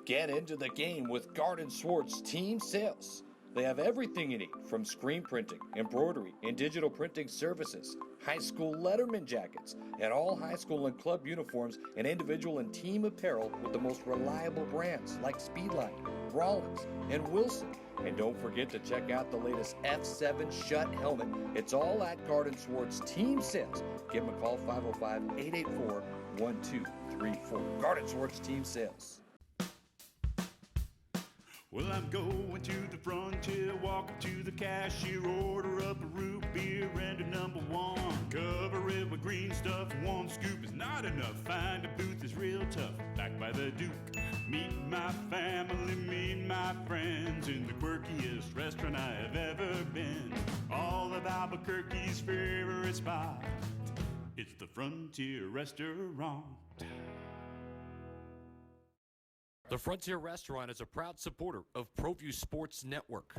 Get into the game with Garden Swartz Team Sales. They have everything you need, from screen printing, embroidery, and digital printing services, high school letterman jackets, and all high school and club uniforms, and individual and team apparel with the most reliable brands like Speedline, Rollins, and Wilson. And don't forget to check out the latest F7 Shut helmet. It's all at Garden Swartz Team Sales. Give them a call, 505-884-1234. Garden Swartz Team Sales. Well, I'm going to the frontier, walk up to the cashier, order up a root beer and a number one. Cover it with green stuff, one scoop is not enough. Find a booth is real tough, backed by the Duke. Meet my family, meet my friends in the quirkiest restaurant I have ever been. All of Albuquerque's favorite spot, it's the Frontier Restaurant. The Frontier Restaurant is a proud supporter of ProView Sports Network.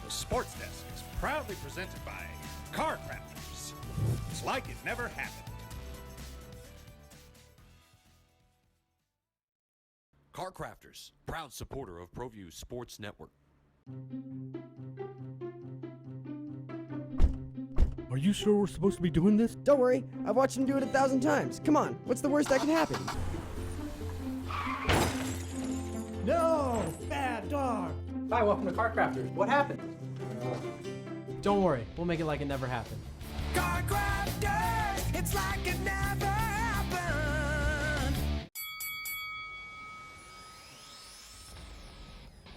The Sports Desk is proudly presented by Car Crafters. It's like it never happened. Car Crafters, proud supporter of ProView Sports Network. Are you sure we're supposed to be doing this? Don't worry, I've watched him do it 1,000 times. Come on, what's the worst that can happen? No! Bad dog! Hi, welcome to Car Crafters. What happened? Don't worry, we'll make it like it never happened. Car Crafters, it's like it never happened.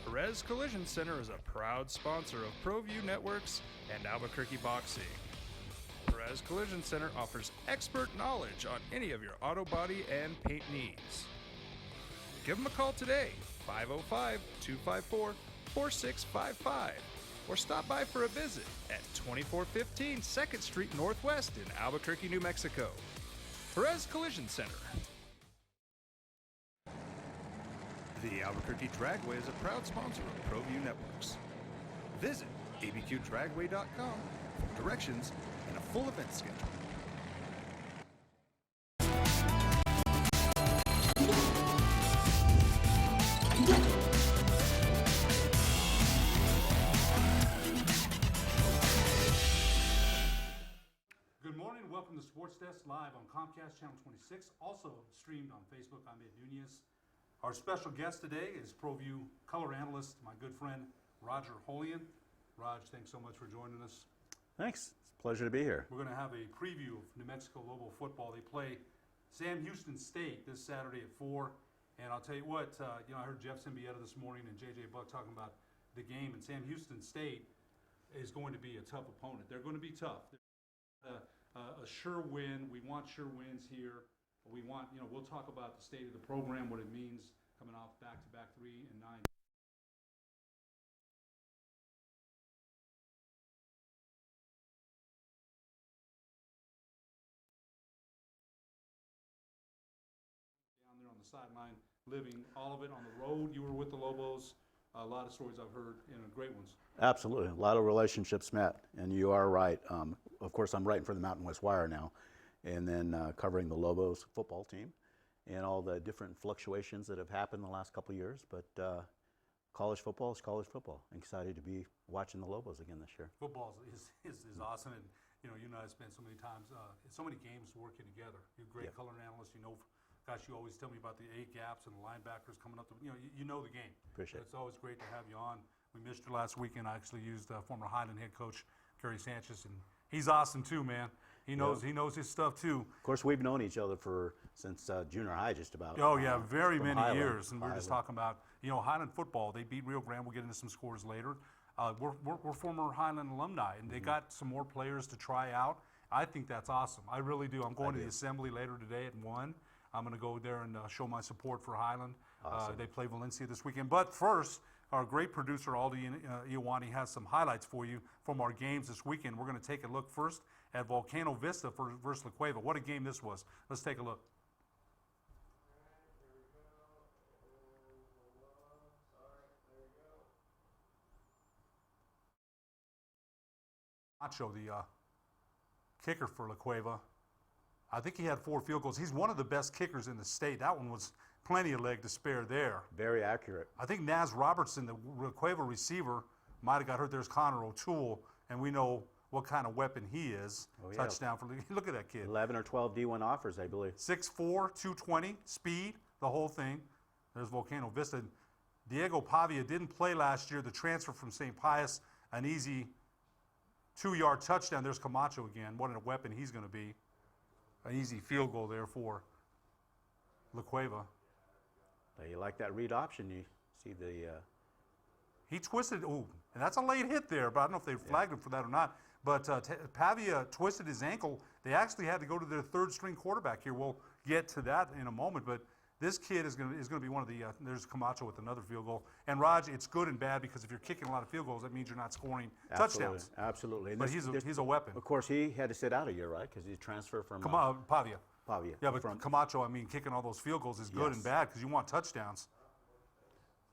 Perez Collision Center is a proud sponsor of ProView Networks and Albuquerque Boxing. Perez Collision Center offers expert knowledge on any of your auto body and paint needs. Give them a call today, 505-254-4655, or stop by for a visit at 2415 2nd Street Northwest in Albuquerque, New Mexico. Perez Collision Center. The Albuquerque Dragway is a proud sponsor of ProView Networks. Visit abqdragway.com for directions and a full event schedule. Good morning. Welcome to Sports Desk live on Comcast Channel 26, also streamed on Facebook. I'm Ed Nunez. Our special guest today is ProView color analyst, my good friend Roger Holian. Raj, thanks so much for joining us. Thanks. It's a pleasure to be here. We're going to have a preview of New Mexico Lobo football. They play Sam Houston State this Saturday at 4. And I'll tell you what, I heard Jeff Symbieta this morning and J.J. Buck talking about the game. And Sam Houston State is going to be a tough opponent. They're going to be tough. A sure win. We want sure wins here. We want, we'll talk about the state of the program, what it means coming off back-to-back 3 and 9. Down there on the sideline, living all of it on the road. You were with the Lobos. A lot of stories I've heard, great ones. Absolutely. A lot of relationships met, and you are right. Of course, I'm writing for the Mountain West Wire now, and then covering the Lobos football team and all the different fluctuations that have happened the last couple of years. But college football is college football. I'm excited to be watching the Lobos again this year. Football is awesome, and you and I spent so many times, so many games working together. You're a great color analyst. Gosh, you always tell me about the A gaps and the linebackers coming up. You know the game. Appreciate it. It's always great to have you on. We missed you last weekend. I actually used former Highland head coach Gary Sanchez, and he's awesome too, man. He knows his stuff too. Of course, we've known each other since junior high, just about. Oh yeah, very many Highland, years. And we're just talking about Highland football. They beat Rio Grande. We'll get into some scores later. We're former Highland alumni, and they got some more players to try out. I think that's awesome. I really do. I'm going to the assembly later today at 1. I'm going to go there and show my support for Highland. Awesome. They play Valencia this weekend. But first, our great producer, Aldi Iwani, has some highlights for you from our games this weekend. We're going to take a look first at Volcano Vista versus La Cueva. What a game this was. Let's take a look. Nacho, the kicker for La Cueva. I think he had 4 field goals. He's one of the best kickers in the state. That one was plenty of leg to spare there. Very accurate. I think Naz Robertson, the Cueva receiver, might have got hurt. There's Connor O'Toole, and we know what kind of weapon he is. Oh, yeah. Touchdown for look at that kid. 11 or 12 D1 offers, I believe. 6'4", 220, speed, the whole thing. There's Volcano Vista. Diego Pavia didn't play last year. The transfer from St. Pius, an easy 2-yard touchdown. There's Camacho again. What a weapon he's going to be. An easy field goal there for La Cueva. You like that read option. You see the... He twisted, ooh, and that's a late hit there, but I don't know if they flagged him for that or not. But Pavia twisted his ankle. They actually had to go to their 3rd-string quarterback here. We'll get to that in a moment, but this kid is going to be one of the, there's Camacho with another field goal. And Raj, it's good and bad because if you're kicking a lot of field goals, that means you're not scoring touchdowns. Absolutely. But he's a weapon. Of course, he had to sit out a year, right? Because he transferred from... Pavia. Pavia. Yeah, but Camacho, I mean, kicking all those field goals is good and bad because you want touchdowns.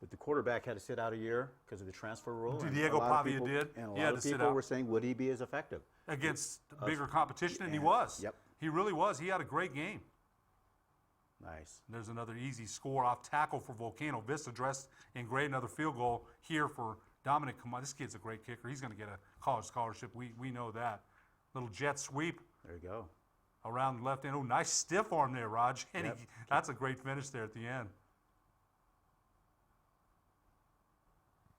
But the quarterback had to sit out a year because of the transfer rule. Diego Pavia did. And he a had lot of to sit people out. were saying, would he be as effective? Against bigger competition, and he was. Yep. He really was. He had a great game. Nice. There's another easy score off tackle for Volcano Vista, dressed in gray. Another field goal here for Dominic Camacho. This kid's a great kicker. He's going to get a college scholarship. We know that. Little jet sweep. There you go. Around the left end. Oh, nice stiff arm there, Raj. And that's a great finish there at the end.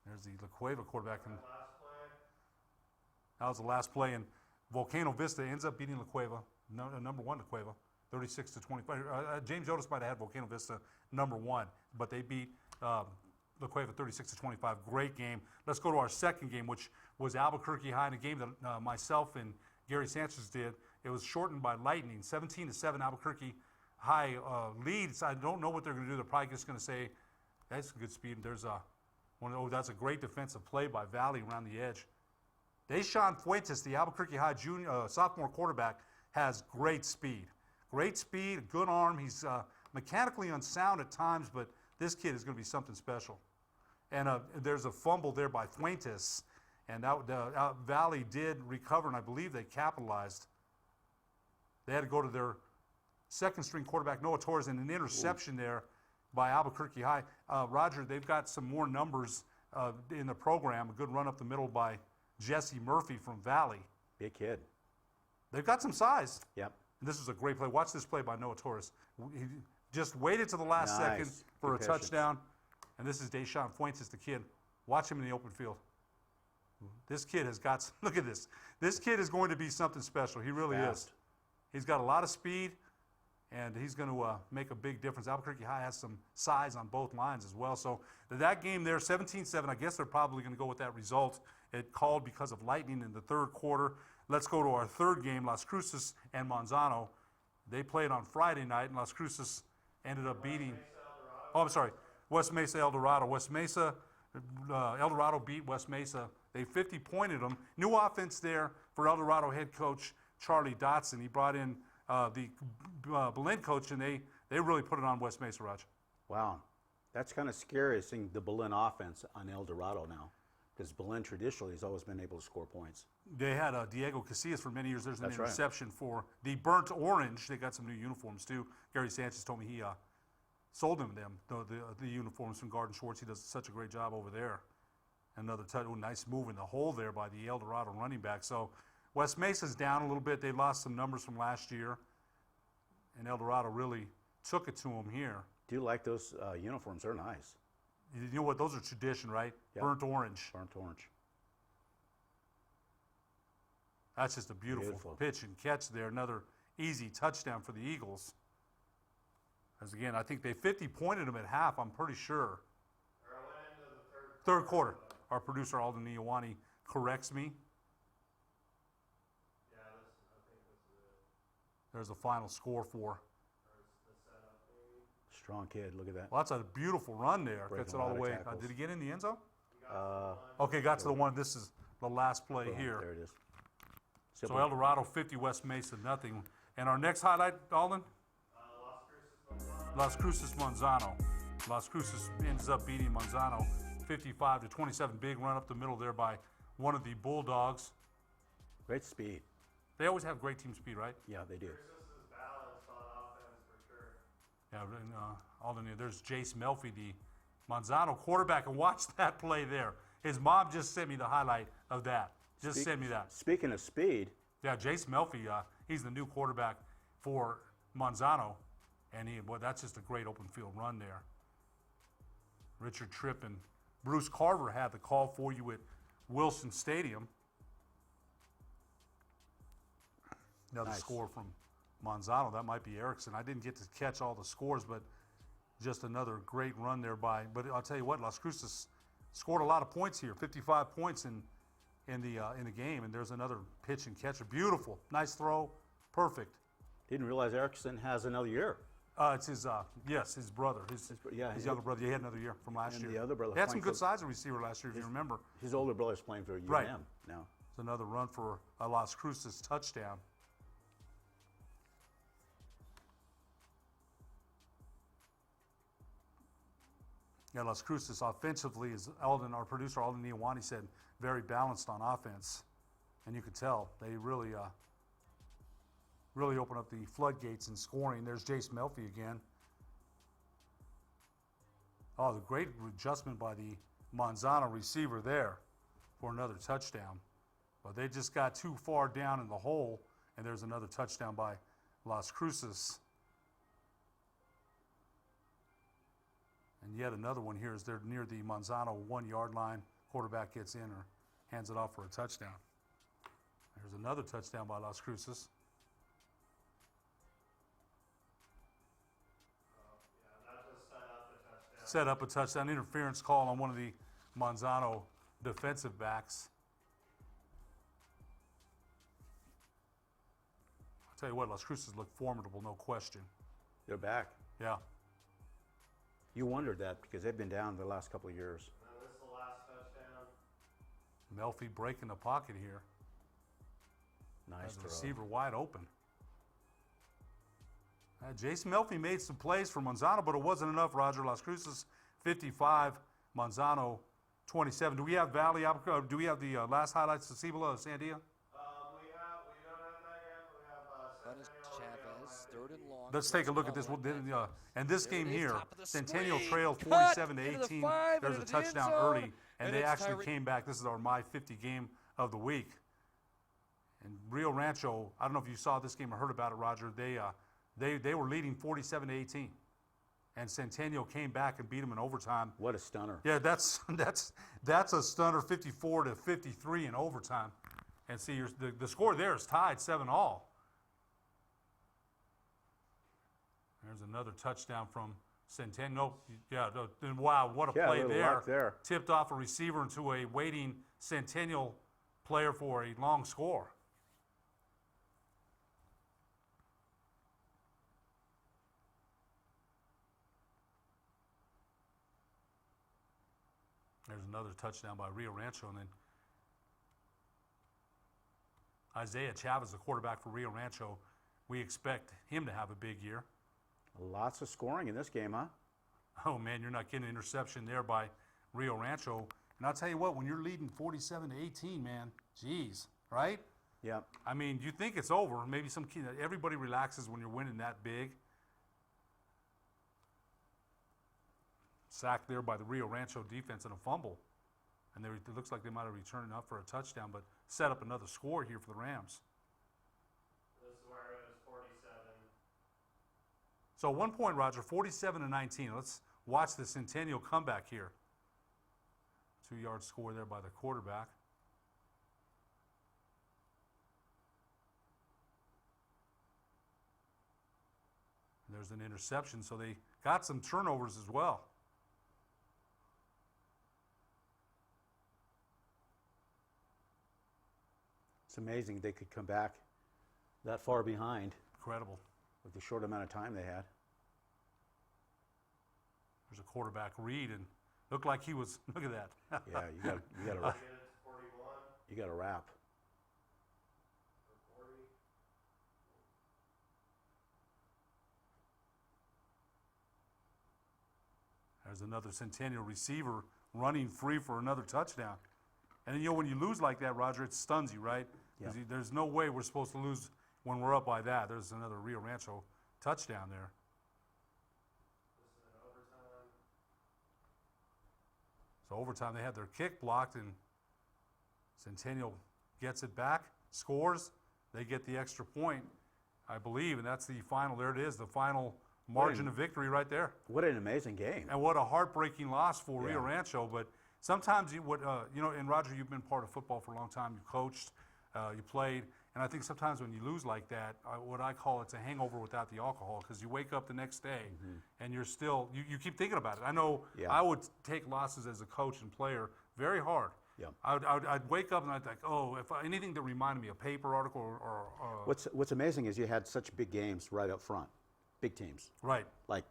There's the La Cueva quarterback. That was the last play, and Volcano Vista ends up beating La Cueva, number 1 La Cueva, 36-25. James Otis might have had Volcano Vista number 1, but they beat La Cueva 36-25. Great game. Let's go to our second game, which was Albuquerque High, in a game that myself and Gary Sanchez did. It was shortened by lightning, 17-7. Albuquerque High leads. I don't know what they're going to do. They're probably just going to say, that's good speed. There's that's a great defensive play by Valley around the edge. Deshaun Fuentes, the Albuquerque High sophomore quarterback, has great speed. Great speed, good arm. He's mechanically unsound at times, but this kid is going to be something special. And there's a fumble there by Fuentes, and Valley did recover, and I believe they capitalized. They had to go to their 2nd-string quarterback, Noah Torres, and an interception there by Albuquerque High. Roger, they've got some more numbers in the program. A good run up the middle by Jesse Murphy from Valley. Big kid. They've got some size. Yep. And this is a great play. Watch this play by Noah Torres. He just waited to the last second for a touchdown. And this is Deshaun Fuentes, the kid. Watch him in the open field. This kid has got, look at this. This kid is going to be something special. He really is. He's got a lot of speed, and he's going to make a big difference. Albuquerque High has some size on both lines as well. So that game there, 17-7, I guess they're probably going to go with that result. It called because of lightning in the 3rd quarter. Let's go to our 3rd game, Las Cruces and Manzano. They played on Friday night, and Las Cruces ended up beating, West Mesa El Dorado. West Mesa, El Dorado beat West Mesa. They 50-pointed them. New offense there for El Dorado head coach Charlie Dotson. He brought in the Belen coach, and they really put it on West Mesa, Raj. Wow. That's kind of scary, seeing the Belen offense on El Dorado now, because Belen traditionally has always been able to score points. They had Diego Casillas for many years. There's an interception for the burnt orange. They got some new uniforms, too. Gary Sanchez told me he sold them the uniforms from Garden Schwartz. He does such a great job over there. Another nice move in the hole there by the El Dorado running back. So West Mesa's down a little bit. They lost some numbers from last year, and El Dorado really took it to them here. Do you like those uniforms? They're nice. You know what? Those are tradition, right? Yep. Burnt orange. Burnt orange. That's just a beautiful pitch and catch there. Another easy touchdown for the Eagles. As again, I think they 50-pointed them at half, I'm pretty sure. Third quarter. Our producer, Alden Iowani, corrects me. There's a final score for. Strong kid, look at that. Well, that's a beautiful run there. Gets it all the way. Did he get in the end zone? Okay, got to the one. This is the last play here. There it is. So El Dorado 50, West Mesa nothing. And our next highlight, Alden? Las Cruces Manzano. Las Cruces ends up beating Manzano 55-27. Big run up the middle there by one of the Bulldogs. Great speed. They always have great team speed, right? Yeah, they do. Yeah, and, there's Jace Melfi, the Manzano quarterback, and watch that play there. His mom just sent me the highlight of that. Sent me that. Speaking of speed, Yeah, Jace Melfi, he's the new quarterback for Manzano, and that's just a great open field run there. Richard Tripp and Bruce Carver had the call for you at Wilson Stadium. Another score from Manzano. That might be Erickson. I didn't get to catch all the scores, but just another great run there by. But I'll tell you what, Las Cruces scored a lot of points here. 55 points in the game, and there's another pitch and catch. Beautiful, nice throw, perfect. didn't realize Erickson has another year. It's his his brother, his younger brother. He had another year from last year. The other brother he had some good size of receiver last year, if you remember. His older brother's playing for UNM Right. now. It's another run for a Las Cruces touchdown. Yeah, Las Cruces offensively, as Alden, our producer, Alden Niawani said, very balanced on offense. And you could tell they really open up the floodgates in scoring. There's Jace Melfi again. Oh, the great adjustment by the Manzano receiver there for another touchdown. But they just got too far down in the hole, and there's another touchdown by Las Cruces. And yet another one here as they're near the Manzano 1-yard line. Quarterback gets in or hands it off for a touchdown. There's another touchdown by Las Cruces. Set up a touchdown. Interference call on one of the Manzano defensive backs. I'll tell you what, Las Cruces look formidable, no question. They're back. Yeah. You wondered that because they've been down the last couple of years. This is the last touchdown. Melfi breaking the pocket here. Nice throw. throw. Receiver wide open. Jason Melfi made some plays for Manzano, but it wasn't enough. Roger, Las Cruces 55, Manzano 27. Do we have Valley? Do we have the last highlights of Cibola, Sandia? We don't have that yet. We have Chavez, third and long. Let's take a look at this. And this game here, Centennial swing. trailed Cut 47 to into the 18. five, There's a into the end touchdown zone. early, and they it's actually came back. This is our My 50 game of the week. And Rio Rancho, I don't know if you saw this game or heard about it, Roger. They were leading 47 to 18, and Centennial came back and beat them in overtime. What a stunner! Yeah, that's a stunner, 54 to 53 in overtime. And see, the score there is tied 7-all. There's another touchdown from Centennial. And wow, what a play there. Tipped off a receiver into a waiting Centennial player for a long score. There's another touchdown by Rio Rancho, and then Isaiah Chavez, the quarterback for Rio Rancho, we expect him to have a big year. Lots of scoring in this game, huh? Oh, man, you're not getting an interception there by Rio Rancho. And I'll tell you what, when you're leading 47 to 18, man, geez, right? Yeah. I mean, you think it's over. Maybe everybody relaxes when you're winning that big. Sacked there by the Rio Rancho defense and a fumble. And it looks like they might have returned up for a touchdown, but set up another score here for the Rams. This is where it was 47. So 1 point, Roger, 47 to 19. Let's watch the Centennial comeback here. 2-yard score there by the quarterback. And there's an interception, so they got some turnovers as well. It's amazing they could come back that far behind. Incredible. With the short amount of time they had. There's a quarterback read, and looked like he was. Look at that. Yeah, you got to wrap. There's another Centennial receiver running free for another touchdown. And when you lose like that, Roger, it stuns you, right? Yeah. There's no way we're supposed to lose when we're up by that. There's another Rio Rancho touchdown there. So overtime, they had their kick blocked, and Centennial gets it back, scores. They get the extra point, I believe, and that's the final. There it is, the final margin of victory right there. What an amazing game. And what a heartbreaking loss for Rio Rancho. But sometimes, and Roger, you've been part of football for a long time. You coached, you played. And I think sometimes when you lose like that, what I call it's a hangover without the alcohol, because you wake up the next day and you're still, you keep thinking about it. I know I would take losses as a coach and player very hard. Yeah. I'd wake up and I'd think, oh, if anything that reminded me, a paper article or What's amazing is you had such big games right up front, big teams. Right. Like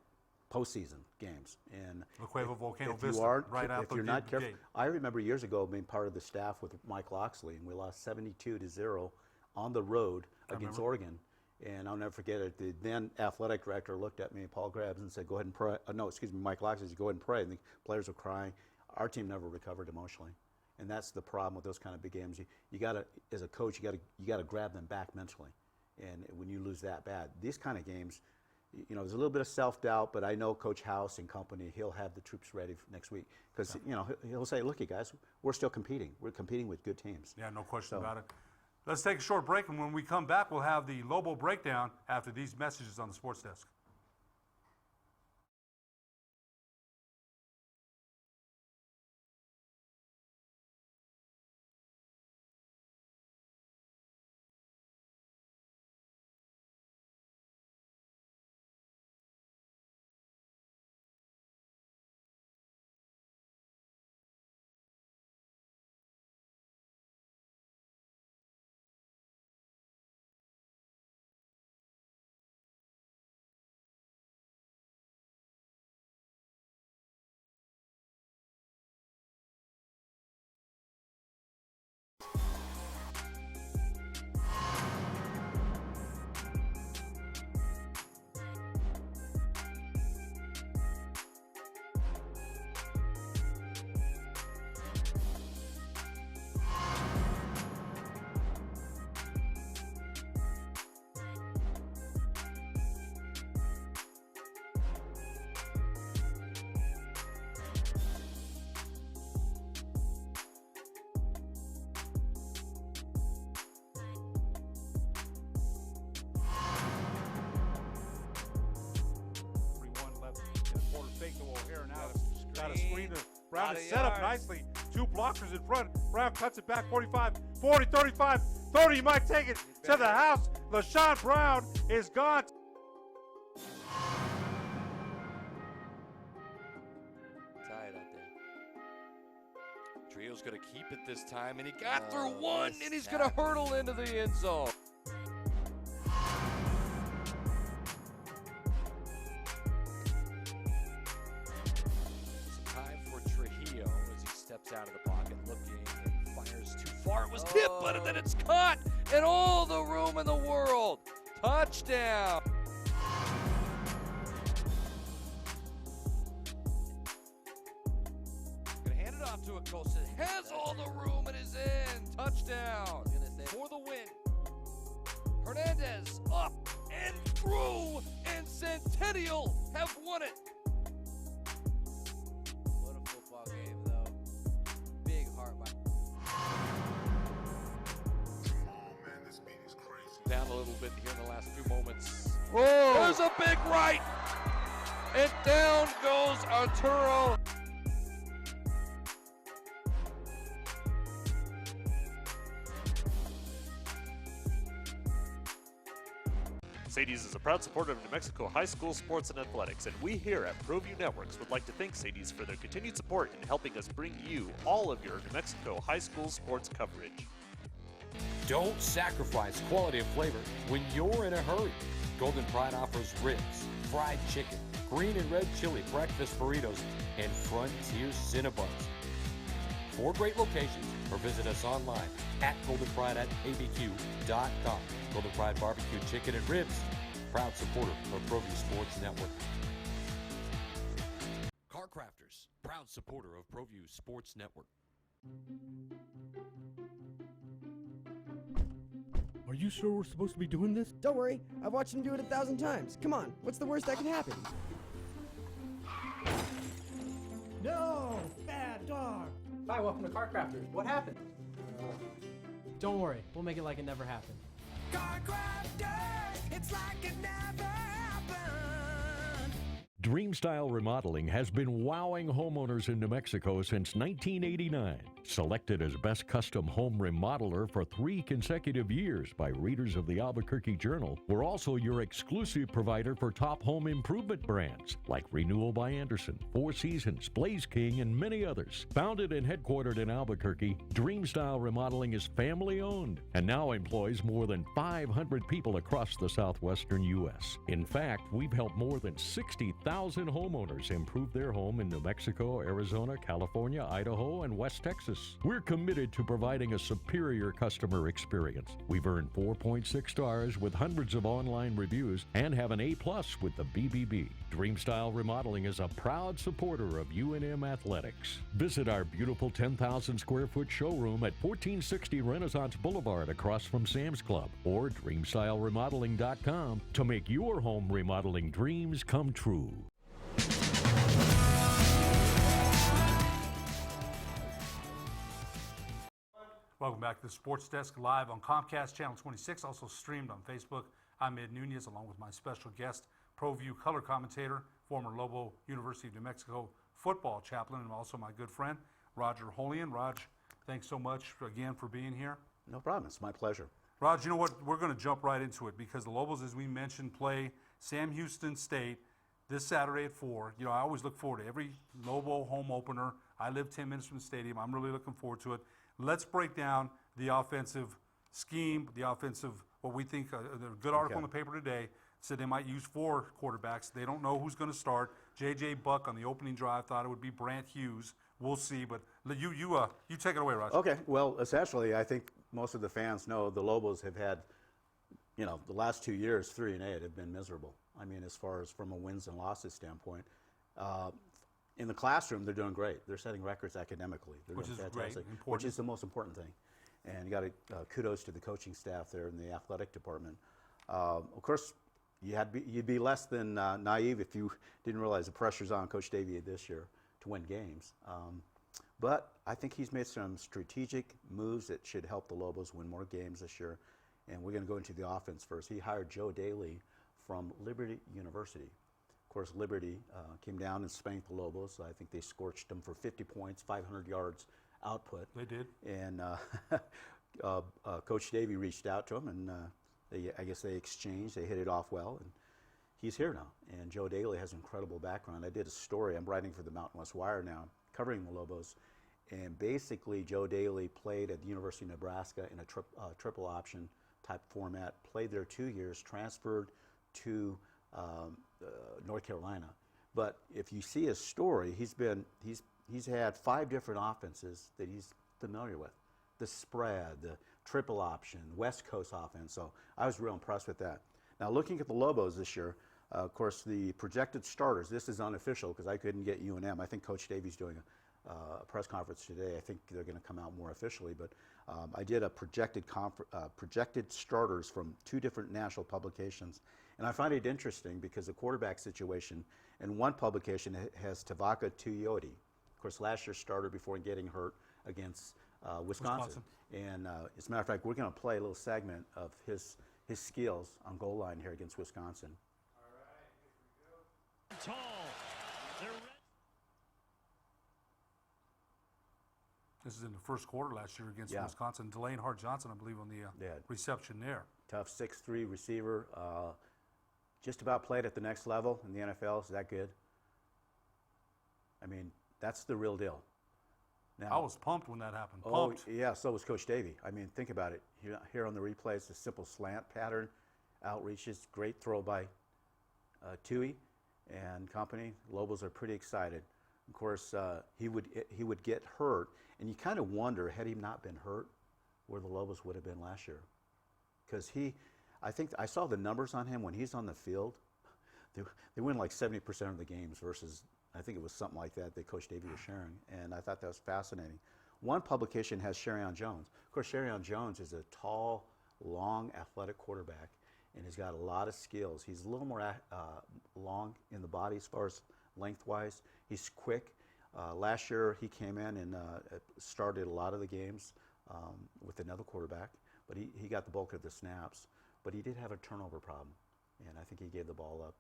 postseason games. And La Cueva Volcano if Vista, you aren't, right out if the you're not careful. gate. I remember years ago being part of the staff with Mike Loxley, and we lost 72-0 on the road against Oregon. And I'll never forget it. The then athletic director looked at me, Paul Grabs, and said, go ahead and pray. Mike Loxley said, go ahead and pray. And the players were crying. Our team never recovered emotionally. And that's the problem with those kind of big games. You got to, as a coach, you got to grab them back mentally. And when you lose that bad, these kind of games, there's a little bit of self-doubt, but I know Coach House and company, he'll have the troops ready for next week. Because, he'll say, look, you guys, we're still competing. We're competing with good teams. Yeah, no question about it. Let's take a short break, and when we come back, we'll have the Lobo breakdown after these messages on the Sports Desk. Got a screen to Brown is set up nicely. Two blockers in front. Brown cuts it back 45, 40, 35, 30. He might take it to the house. LaShawn Brown is gone. Tied out there. Trio's going to keep it this time, and he got through one, and he's going to hurdle into the end zone. Out of the pocket, looking, and fires too far. It was tipped, but then it's caught, and all the room in the world. Touchdown. Gonna hand it off to Acosta. Has all the room and is in. Touchdown for the win. Hernandez up and through, and Centennial have won it. What a football game, though. Big heart. Down a little bit here in the last few moments. Oh! There's a big right! And down goes Arturo. Sadie's is a proud supporter of New Mexico high school sports and athletics, and we here at ProView Networks would like to thank Sadie's for their continued support in helping us bring you all of your New Mexico high school sports coverage. Don't sacrifice quality and flavor when you're in a hurry. Golden Pride offers ribs, fried chicken, green and red chili breakfast burritos, and Frontier Cinnabons. 4 great locations, or visit us online at goldenpride@abq.com. Golden Pride Barbecue Chicken and Ribs, proud supporter of ProView Sports Network. Car Crafters, proud supporter of ProView Sports Network. Are you sure we're supposed to be doing this? Don't worry, I've watched him do it 1,000 times. Come on, what's the worst that can happen? No, bad dog. Hi, welcome to Car Crafters. What happened? Don't worry, we'll make it like it never happened. Car Crafters, it's like it never happened. Dreamstyle Remodeling has been wowing homeowners in New Mexico since 1989. Selected as Best Custom Home Remodeler for 3 consecutive years by readers of the Albuquerque Journal, we're also your exclusive provider for top home improvement brands like Renewal by Anderson, Four Seasons, Blaze King, and many others. Founded and headquartered in Albuquerque, Dreamstyle Remodeling is family owned and now employs more than 500 people across the southwestern U.S. In fact, we've helped more than 60,000 homeowners improve their home in New Mexico, Arizona, California, Idaho, and West Texas. We're committed to providing a superior customer experience. We've earned 4.6 stars with hundreds of online reviews and have an A+ with the BBB. Dreamstyle Remodeling is a proud supporter of UNM Athletics. Visit our beautiful 10,000 square foot showroom at 1460 Renaissance Boulevard across from Sam's Club or dreamstyleremodeling.com to make your home remodeling dreams come true. Welcome back to the Sports Desk live on Comcast Channel 26, also streamed on Facebook. I'm Ed Nunez, along with my special guest, ProView color commentator, former Lobo University of New Mexico football chaplain, and also my good friend, Roger Holian. Raj, thanks so much again for being here. No problem. It's my pleasure. Raj, you know what? We're going to jump right into it because the Lobos, as we mentioned, play Sam Houston State this Saturday at 4. You know, I always look forward to every Lobo home opener. I live 10 minutes from the stadium. I'm really looking forward to it. Let's break down the offensive scheme, the offensive, what we think, a good article in the paper today said they might use 4 quarterbacks. They don't know who's going to start. J.J. Buck on the opening drive thought it would be Brant Hughes. We'll see, but you take it away, Roger. Okay, well, essentially, I think most of the fans know the Lobos have had, you know, the last 2 years, 3-8, have been miserable. I mean, as far as from a wins and losses standpoint. In the classroom, they're doing great. They're setting records academically. They're Which doing is great, fantastic, important. which is the most important thing. And you got to kudos to the coaching staff there in the athletic department. Of course, you'd be less than naive if you didn't realize the pressure's on Coach Davey this year to win games. But I think he's made some strategic moves that should help the Lobos win more games this year. And we're going to go into the offense first. He hired Joe Daly from Liberty University. Of course, Liberty came down and spanked the Lobos. I think they scorched them for 50 points, 500 yards output. They did. And Coach Davey reached out to him, and I guess they exchanged. They hit it off well, and he's here now. And Joe Daly has an incredible background. I did a story. I'm writing for the Mountain West Wire now, covering the Lobos. And basically, Joe Daly played at the University of Nebraska in a triple option type format, played there 2 years, transferred to North Carolina. But if you see his story, he's had 5 different offenses that he's familiar with. The spread, the triple option, West Coast offense. So I was real impressed with that. Now looking at the Lobos this year, of course the projected starters, this is unofficial because I couldn't get UNM. I think Coach Davey's doing a press conference today. I think they're going to come out more officially, but I did a projected starters from 2 different national publications. And I find it interesting because the quarterback situation in one publication has Tavaka Tuioti. Of course, last year's starter before getting hurt against Wisconsin. And as a matter of fact, we're going to play a little segment of his skills on goal line here against Wisconsin. All right, here we go. Tall. This is in the first quarter last year against Wisconsin. Delane Hart-Johnson, I believe, on the reception there. Tough 6'3" receiver. Just about played at the next level in the NFL. Is that good? I mean, that's the real deal. Now, I was pumped when that happened. Oh, Pumped. yeah, so was Coach Davey. I mean, think about it. Here on the replays, the simple slant pattern, outreaches, great throw by Tui and company. Lobos are pretty excited. Of course, he would get hurt, and you kind of wonder, had he not been hurt, where the Lobos would have been last year. Because I think I saw the numbers on him when he's on the field. They win like 70% of the games versus, I think it was something like that Coach Davey was sharing, and I thought that was fascinating. One publication has Sherrion Jones. Of course, Sherrion Jones is a tall, long, athletic quarterback, and he's got a lot of skills. He's a little more long in the body as far as lengthwise. He's quick. Last year, he came in and started a lot of the games with another quarterback, but he got the bulk of the snaps. But he did have a turnover problem, and I think he gave the ball up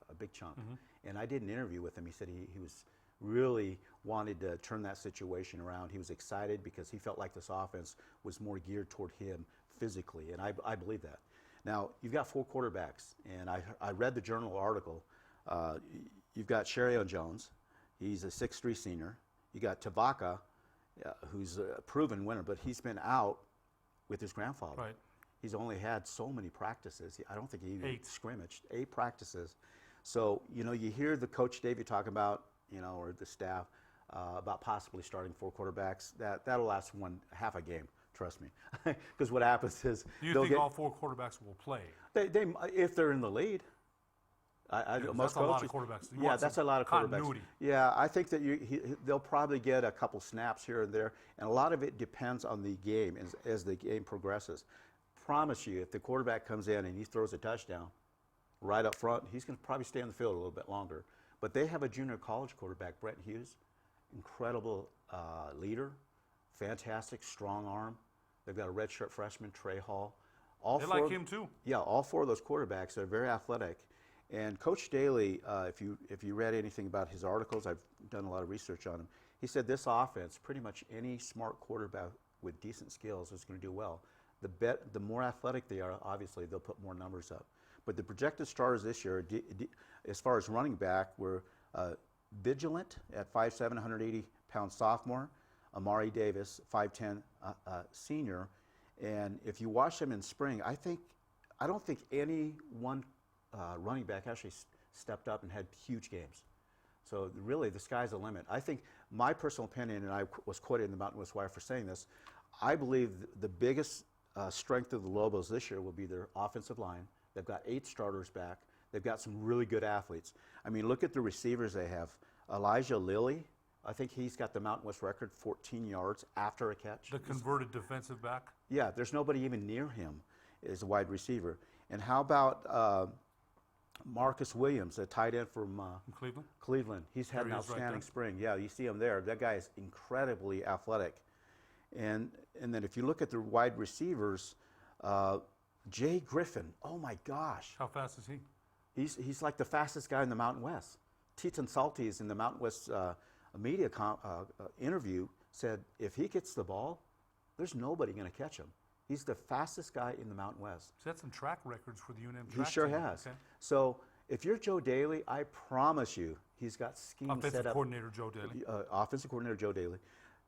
a big chunk. And I did an interview with him. He said he was really wanted to turn that situation around. He was excited because he felt like this offense was more geared toward him physically, and I believe that. Now, you've got 4 quarterbacks, and I read the Journal article. You've got Sherrion Jones. He's a 6'3" senior. You got Tavaka, who's a proven winner, but he's been out with his grandfather. Right. He's only had so many practices. I don't think he even scrimmaged. 8 practices. So, you know, you hear the Coach Davey talk about, you know, or the staff, about possibly starting 4 quarterbacks. That'll last half a game, trust me. Because what happens is Do you think all 4 quarterbacks will play? They if they're in the lead. Most that's a lot of quarterbacks. Yeah, that's a lot of quarterbacks. Continuity. Yeah, I think that they'll probably get a couple snaps here and there, and a lot of it depends on the game as the game progresses. Promise you, if the quarterback comes in and he throws a touchdown right up front, he's going to probably stay on the field a little bit longer. But they have a junior college quarterback, Brent Hughes, incredible leader, fantastic, strong arm. They've got a redshirt freshman, Trey Hall. They like him too. Yeah, all 4 of those quarterbacks are very athletic. And Coach Daly, if you read anything about his articles, I've done a lot of research on him. He said this offense, pretty much any smart quarterback with decent skills is going to do well. The more athletic they are, obviously, they'll put more numbers up. But the projected starters this year, as far as running back, were Vigilant at 5'7", 180-pound sophomore, Amari Davis, 5'10", senior. And if you watch them in spring, I don't think any one running back actually stepped up and had huge games. So really, the sky's the limit. I think my personal opinion, and I was quoted in the Mountain West Wire for saying this, I believe the biggest strength of the Lobos this year will be their offensive line. They've got 8 starters back. They've got some really good athletes. I mean, look at the receivers they have. Elijah Lilly, I think he's got the Mountain West record, 14 yards after a catch. The converted defensive back? Yeah, there's nobody even near him as a wide receiver. And how about Marcus Williams, a tight end from Cleveland? Cleveland. He's had an outstanding spring. Yeah, you see him there. That guy is incredibly athletic. And then if you look at the wide receivers, Jay Griffin, oh my gosh. How fast is he? He's like the fastest guy in the Mountain West. Teton Salties in the Mountain West media interview said if he gets the ball, there's nobody going to catch him. He's the fastest guy in the Mountain West. He's had some track records for the UNM track He sure team. has. Okay. So if you're Joe Daly, I promise you, he's got schemes set Offensive up. coordinator Joe Daly. Offensive coordinator Joe Daly.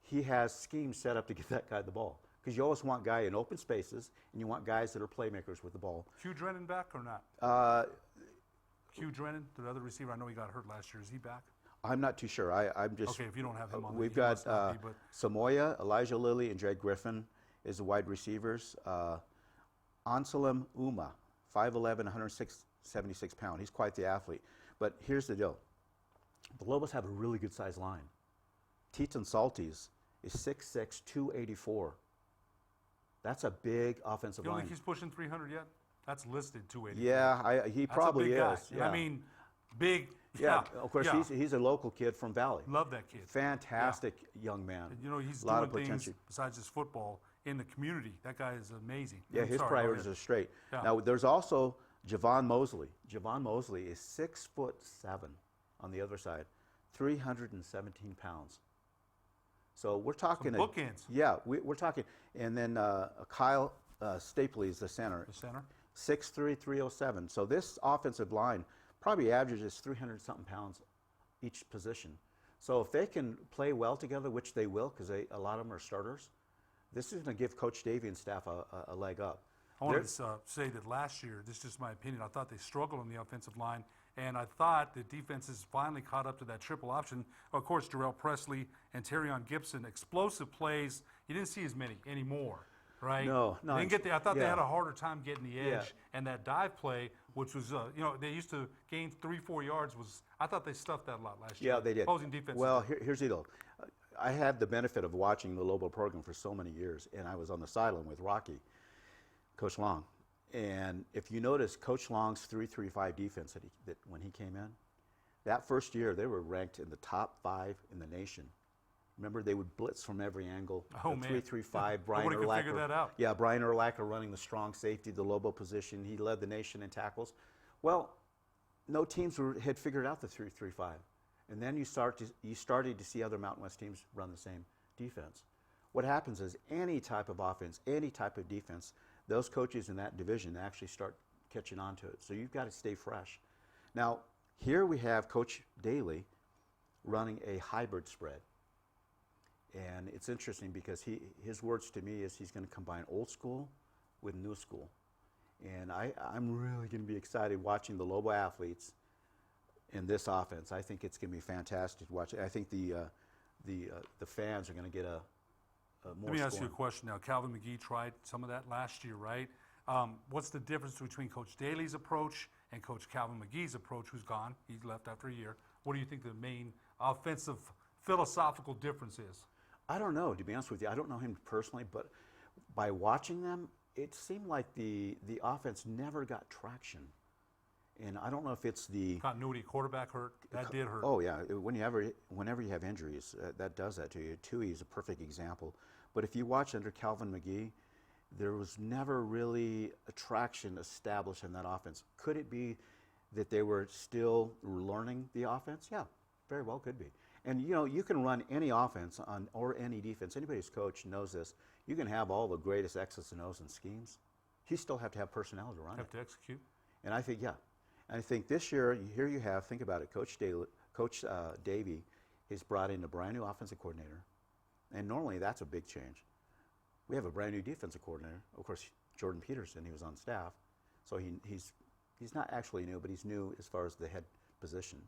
He has schemes set up to get that guy the ball. Because you always want a guy in open spaces, and you want guys that are playmakers with the ball. Hugh Drennan back or not? Hugh Drennan, the other receiver, I know he got hurt last year. Is he back? I'm not too sure. I'm just. Okay, if you don't have him on, we've got Samoya, Elijah Lilly, and Jay Griffin is the wide receivers. Anselm Uma, 5'11", 176 pounds. He's quite the athlete. But here's the deal: the Lobos have a really good sized line. Teton Salties is 6'6", 284. That's a big offensive line. You don't think he's pushing 300 yet? That's listed 284. Yeah, he probably is. Yeah. I mean, big. Yeah, of course, he's a local kid from Valley. Love that kid. Fantastic young man. And, you know, he's a lot doing of things potential. besides just football in the community. That guy is amazing. Yeah, his priorities are straight. Yeah. Now, there's also Javon Mosley. Javon Mosley is 6'7" on the other side, 317 pounds. So we're talking. Some bookends. Yeah, we're talking. And then Kyle Stapley is the center. The center. 6'3", 307. So this offensive line probably averages 300-something pounds each position. So if they can play well together, which they will, because a lot of them are starters, this is going to give Coach Davey and staff a leg up. I wanted to say that last year, this is just my opinion, I thought they struggled on the offensive line, and I thought the defenses finally caught up to that triple option. Of course, Jarrell Presley and Terrion Gibson, explosive plays. You didn't see as many anymore, right? No. They didn't get I thought they had a harder time getting the edge, and that dive play, which was, they used to gain 3-4 yards. I thought they stuffed that a lot last year. Yeah, they did. Opposing defense. Well, here's the deal. I had the benefit of watching the Lobo program for so many years, and I was on the sideline with Rocky, Coach Long. And if you notice Coach Long's 3-3-5 defense that when he came in, That first year, they were ranked in the top 5 in the nation. Remember, they would blitz from every angle. Oh, man. 3-3-5. Brian Nobody could Urlacher. figure that out. Yeah, Brian Urlacher running the strong safety, the Lobo position. He led the nation in tackles. Well, no teams had figured out the 3-3-5. And then you started to see other Mountain West teams run the same defense. What happens is any type of offense, any type of defense, those coaches in that division actually start catching on to it. So you've got to stay fresh. Now, here we have Coach Daly running a hybrid spread. And it's interesting because his words to me is he's going to combine old school with new school. And I'm really going to be excited watching the Lobo athletes in this offense. I think it's going to be fantastic to watch. I think the fans are going to get a more Let me ask you a scoring. question now. Calvin McGee tried some of that last year, right? What's the difference between Coach Daly's approach and Coach Calvin McGee's approach, who's gone? He left after a year. What do you think the main offensive philosophical difference is? I don't know, to be honest with you. I don't know him personally, but by watching them, it seemed like the offense never got traction. And I don't know if it's the continuity, quarterback hurt. That did hurt. Oh yeah, whenever you have injuries, that does that to you. Tui is a perfect example. But if you watch under Calvin McGee, there was never really a traction established in that offense. Could it be that they were still learning the offense? Yeah, very well could be. And you know, you can run any offense or any defense. Anybody who's coached knows this. You can have all the greatest X's and O's and schemes. You still have to have personnel to run Have to execute. And I think, yeah. And I think this year, here you have, think about it, Coach Davey has brought in a brand new offensive coordinator. And normally that's a big change. We have a brand new defensive coordinator. Of course, Jordan Peterson, he was on staff. So he's not actually new, but he's new as far as the head position.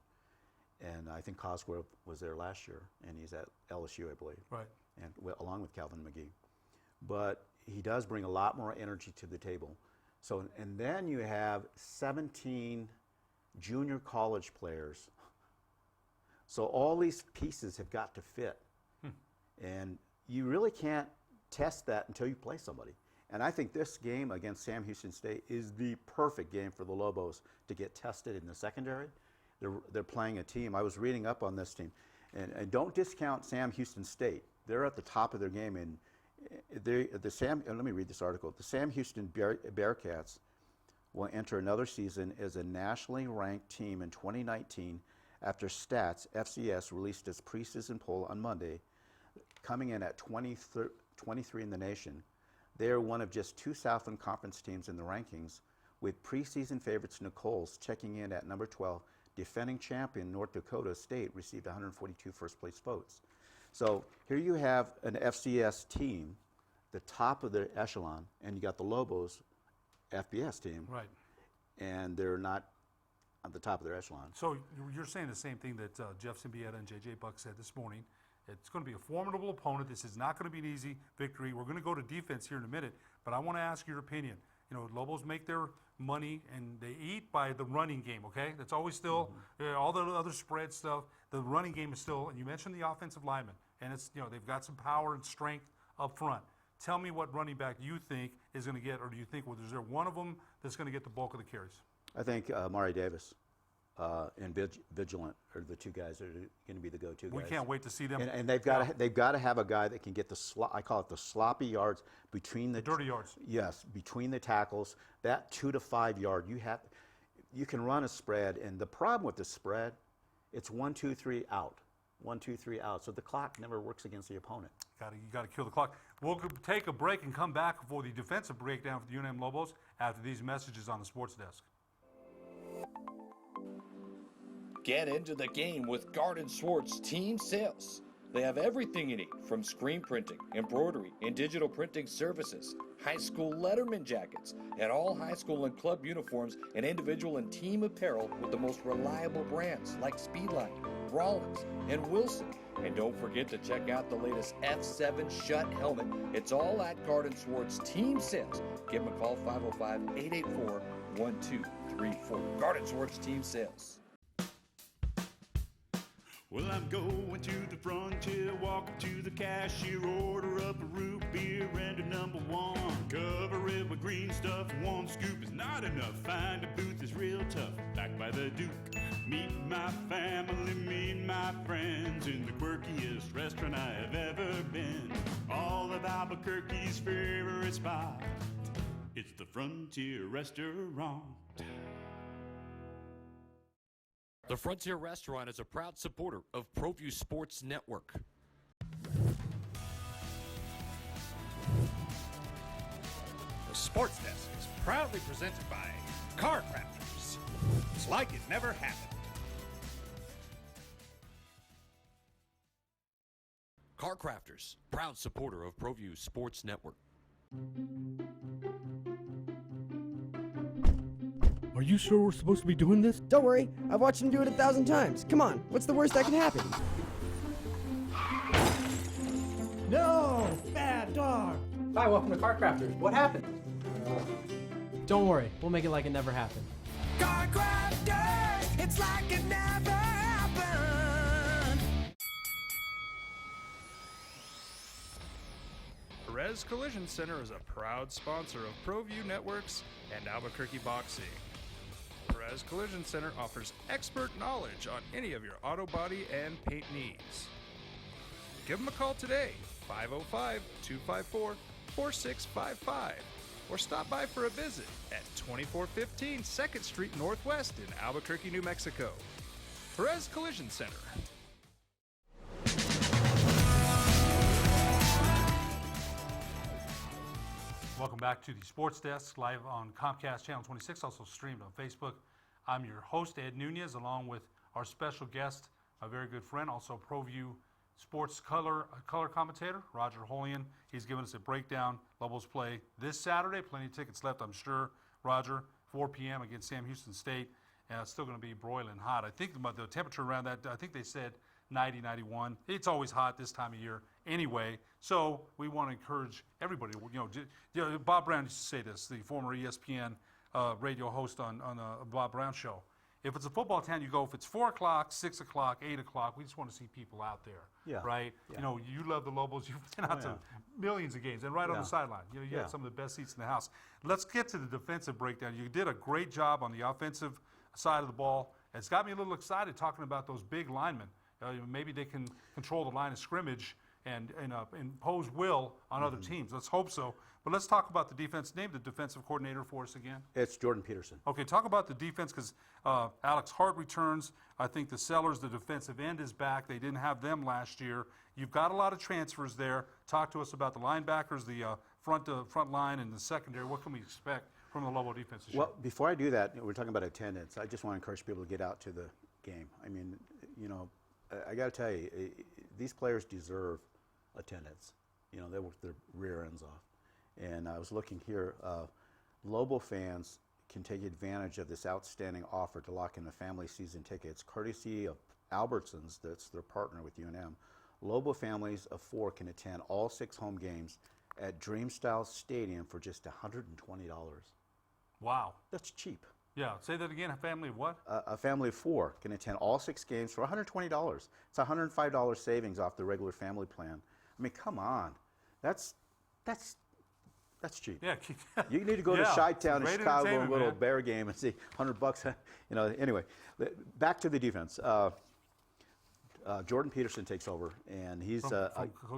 And I think Cosgrove was there last year, and he's at LSU, I believe. Right. And along with Calvin McGee. But he does bring a lot more energy to the table. So, and then you have 17 junior college players. So all these pieces have got to fit. And you really can't test that until you play somebody. And I think this game against Sam Houston State is the perfect game for the Lobos to get tested in the secondary. They're playing a team. I was reading up on this team. And don't discount Sam Houston State. They're at the top of their game. And let me read this article. The Sam Houston Bearcats will enter another season as a nationally ranked team in 2019 after Stats FCS released its preseason poll on Monday, coming in at 23 in the nation. They are one of just 2 Southland Conference teams in the rankings, with preseason favorites Nicole's checking in at number 12. Defending champion North Dakota State received 142 first-place votes. So here you have an FCS team, the top of the echelon, and you got the Lobos FBS team. Right. And they're not at the top of their echelon. So you're saying the same thing that Jeff Symbieta and J.J. Buck said this morning. It's going to be a formidable opponent. This is not going to be an easy victory. We're going to go to defense here in a minute, but I want to ask your opinion. You know, Lobos make their money and they eat by the running game, okay? That's always still, all the other spread stuff, the running game is still, and you mentioned the offensive lineman, and it's, you know, they've got some power and strength up front. Tell me what running back you think is going to get, or do you think, well, is there one of them that's going to get the bulk of the carries? I think Mari Davis and Vigilant are the 2 guys that are going to be the go-to guys. We can't wait to see them. And they've got to have a guy that can get I call it the sloppy yards between the dirty yards. Yes, between the tackles. That 2 to 5 yard, you can run a spread, and the problem with the spread, it's 1, 2, 3 out, 1, 2, 3 out. So the clock never works against the opponent. You got to kill the clock. We'll take a break and come back for the defensive breakdown for the UNM Lobos after these messages on the Sports Desk. Get into the game with Garden Swartz Team Sales. They have everything you need, from screen printing, embroidery, and digital printing services, high school letterman jackets, and all high school and club uniforms and individual and team apparel with the most reliable brands like Speedline, Rawlins, and Wilson. And don't forget to check out the latest F7 Shut helmet. It's all at Garden Swartz Team Sales. Give them a call, 505-884-1234. Garden Swartz Team Sales. Well, I'm going to the frontier, walk up to the cashier, order up a root beer and a number 1. Cover it with green stuff, 1 scoop is not enough. Find a booth is real tough, backed by the Duke. Meet my family, meet my friends in the quirkiest restaurant I have ever been. All of Albuquerque's favorite spot. It's the Frontier Restaurant. The Frontier Restaurant is a proud supporter of ProView Sports Network. The Sports Desk is proudly presented by Car Crafters. It's like it never happened. Car Crafters, proud supporter of ProView Sports Network. Are you sure we're supposed to be doing this? Don't worry, I've watched him do it 1,000 times. Come on, what's the worst that can happen? No! Bad dog! Hi, welcome to Car Crafters. What happened? Don't worry, we'll make it like it never happened. Car crafters, it's like it never happened. Perez Collision Center is a proud sponsor of ProView Networks and Albuquerque Boxing. Perez Collision Center offers expert knowledge on any of your auto body and paint needs. Give them a call today, 505-254-4655, or stop by for a visit at 2415 2nd Street Northwest in Albuquerque, New Mexico. Perez Collision Center. Welcome back to the Sports Desk, live on Comcast Channel 26, also streamed on Facebook. I'm your host, Ed Nunez, along with our special guest, a very good friend, also ProView Sports color commentator, Roger Holian. He's giving us a breakdown. Lobos play this Saturday. Plenty of tickets left, I'm sure. Roger, 4 p.m. against Sam Houston State. And it's still going to be broiling hot. I think the temperature around that, I think they said 90, 91. It's always hot this time of year anyway. So we want to encourage everybody. Bob Brown used to say this, the former ESPN radio host on the Bob Brown show. If it's a football town, you go, if it's 4 o'clock, 6 o'clock, 8 o'clock, we just want to see people out there, right? Yeah. You love the Lobos. You've been out to millions of games and right on the sideline. You have some of the best seats in the house. Let's get to the defensive breakdown. You did a great job on the offensive side of the ball. It's got me a little excited talking about those big linemen. Maybe they can control the line of scrimmage and impose will on other teams. Let's hope so. But let's talk about the defense. Name the defensive coordinator for us again. It's Jordan Peterson. Okay, talk about the defense because Alex Hart returns. I think the Sellers, the defensive end, is back. They didn't have them last year. You've got a lot of transfers there. Talk to us about the linebackers, the front line, and the secondary. What can we expect from the Lobo defense this year? Well, before I do that, we're talking about attendance. I just want to encourage people to get out to the game. I mean, I got to tell you, these players deserve attendance. They work their rear ends off. And I was looking here, Lobo fans can take advantage of this outstanding offer to lock in the family season tickets, courtesy of Albertsons, that's their partner with UNM. Lobo families of 4 can attend all 6 home games at Dreamstyle Stadium for just $120. Wow. That's cheap. Yeah, say that again, a family of what? A family of 4 can attend all 6 games for $120. It's $105 savings off the regular family plan. I mean, come on. That's cheap. Yeah. You need to go to Chi-Town in Chicago and go to a man. Bear game and see $100. Anyway, back to the defense. Jordan Peterson takes over, and he's from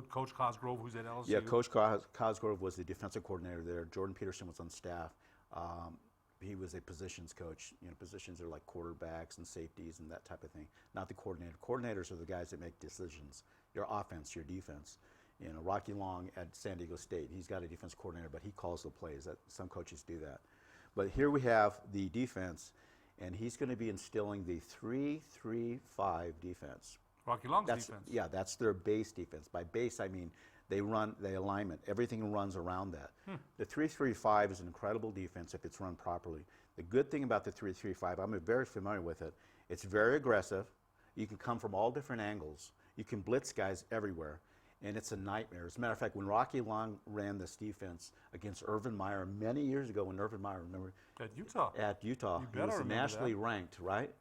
Coach Cosgrove, who's at LSU. Yeah, Coach Cosgrove was the defensive coordinator there. Jordan Peterson was on staff. He was a positions coach. Positions are like quarterbacks and safeties and that type of thing. Not the coordinator. Coordinators are the guys that make decisions. Your offense, your defense. Rocky Long at San Diego State, he's got a defense coordinator, but he calls the plays. Some coaches do that. But here we have the defense, and he's going to be instilling the 3-3-5 defense. Rocky Long's defense. Yeah, that's their base defense. By base, I mean they run the alignment. Everything runs around that. The 3-3-5 is an incredible defense if it's run properly. The good thing about the 3-3-5, I'm very familiar with it. It's very aggressive. You can come from all different angles. You can blitz guys everywhere. And it's a nightmare. As a matter of fact, when Rocky Long ran this defense against Urban Meyer many years ago, when Urban Meyer, remember? At Utah. He was nationally ranked, right?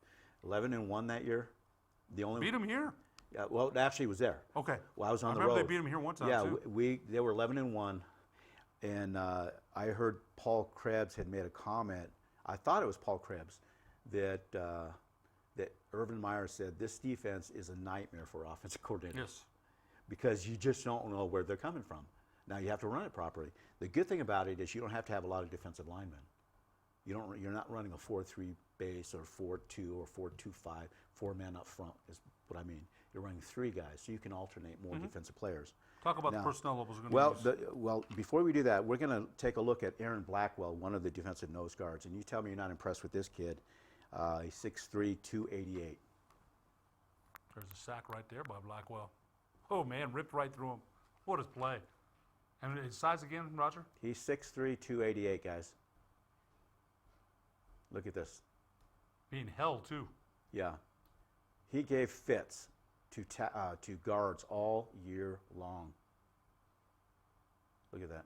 11-1 that year. Beat him here? Yeah, well, actually, he was there. Okay. Well, I was on the road. I remember they beat him here one time, too. They were 11-1, and I heard Paul Krebs had made a comment. I thought it was Paul Krebs that that Urban Meyer said this defense is a nightmare for offensive coordinators. Yes. Because you just don't know where they're coming from. Now you have to run it properly. The good thing about it is you don't have to have a lot of defensive linemen. You're not running a 4-3 base or 4-2 or 4-2-5, 4 men up front is what I mean. You're running 3 guys, so you can alternate more defensive players. Talk about now, the personnel levels we're going to use. Well, before we do that, we're going to take a look at Aaron Blackwell, one of the defensive nose guards. And you tell me you're not impressed with this kid. He's 6'3", 288. There's a sack right there by Blackwell. Oh, man, ripped right through him. What a play. And his size again, Roger? He's 6'3", 288, guys. Look at this. Being held, too. Yeah. He gave fits to guards all year long. Look at that.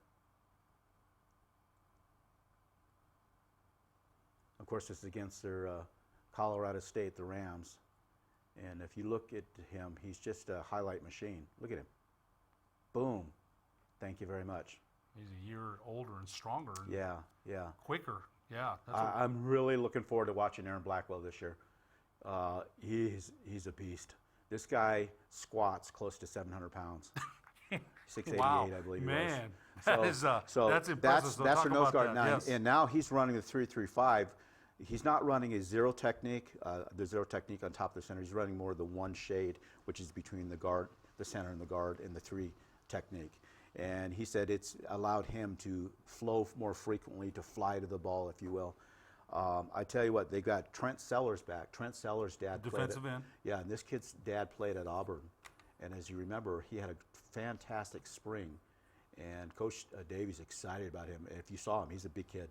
Of course, this is against their Colorado State, the Rams. And if you look at him, he's just a highlight machine. Look at him. Boom. Thank you very much. He's a year older and stronger. And yeah. quicker. Yeah. I'm really looking forward to watching Aaron Blackwell this year. He's a beast. This guy squats close to 700 pounds. 688, wow. I believe. Man, so that's impressive. So that's our nose guard now. Yes. And now he's running the 3-3-5. He's not running a zero technique, the zero technique on top of the center. He's running more of the one shade, which is between the guard, the center and the guard, and the 3 technique. And he said it's allowed him to flow more frequently, to fly to the ball, if you will. I tell you what, they got Trent Sellers back. Trent Sellers' dad played defensive end. Yeah, and this kid's dad played at Auburn. And as you remember, he had a fantastic spring. And Coach Davies excited about him. If you saw him, he's a big kid.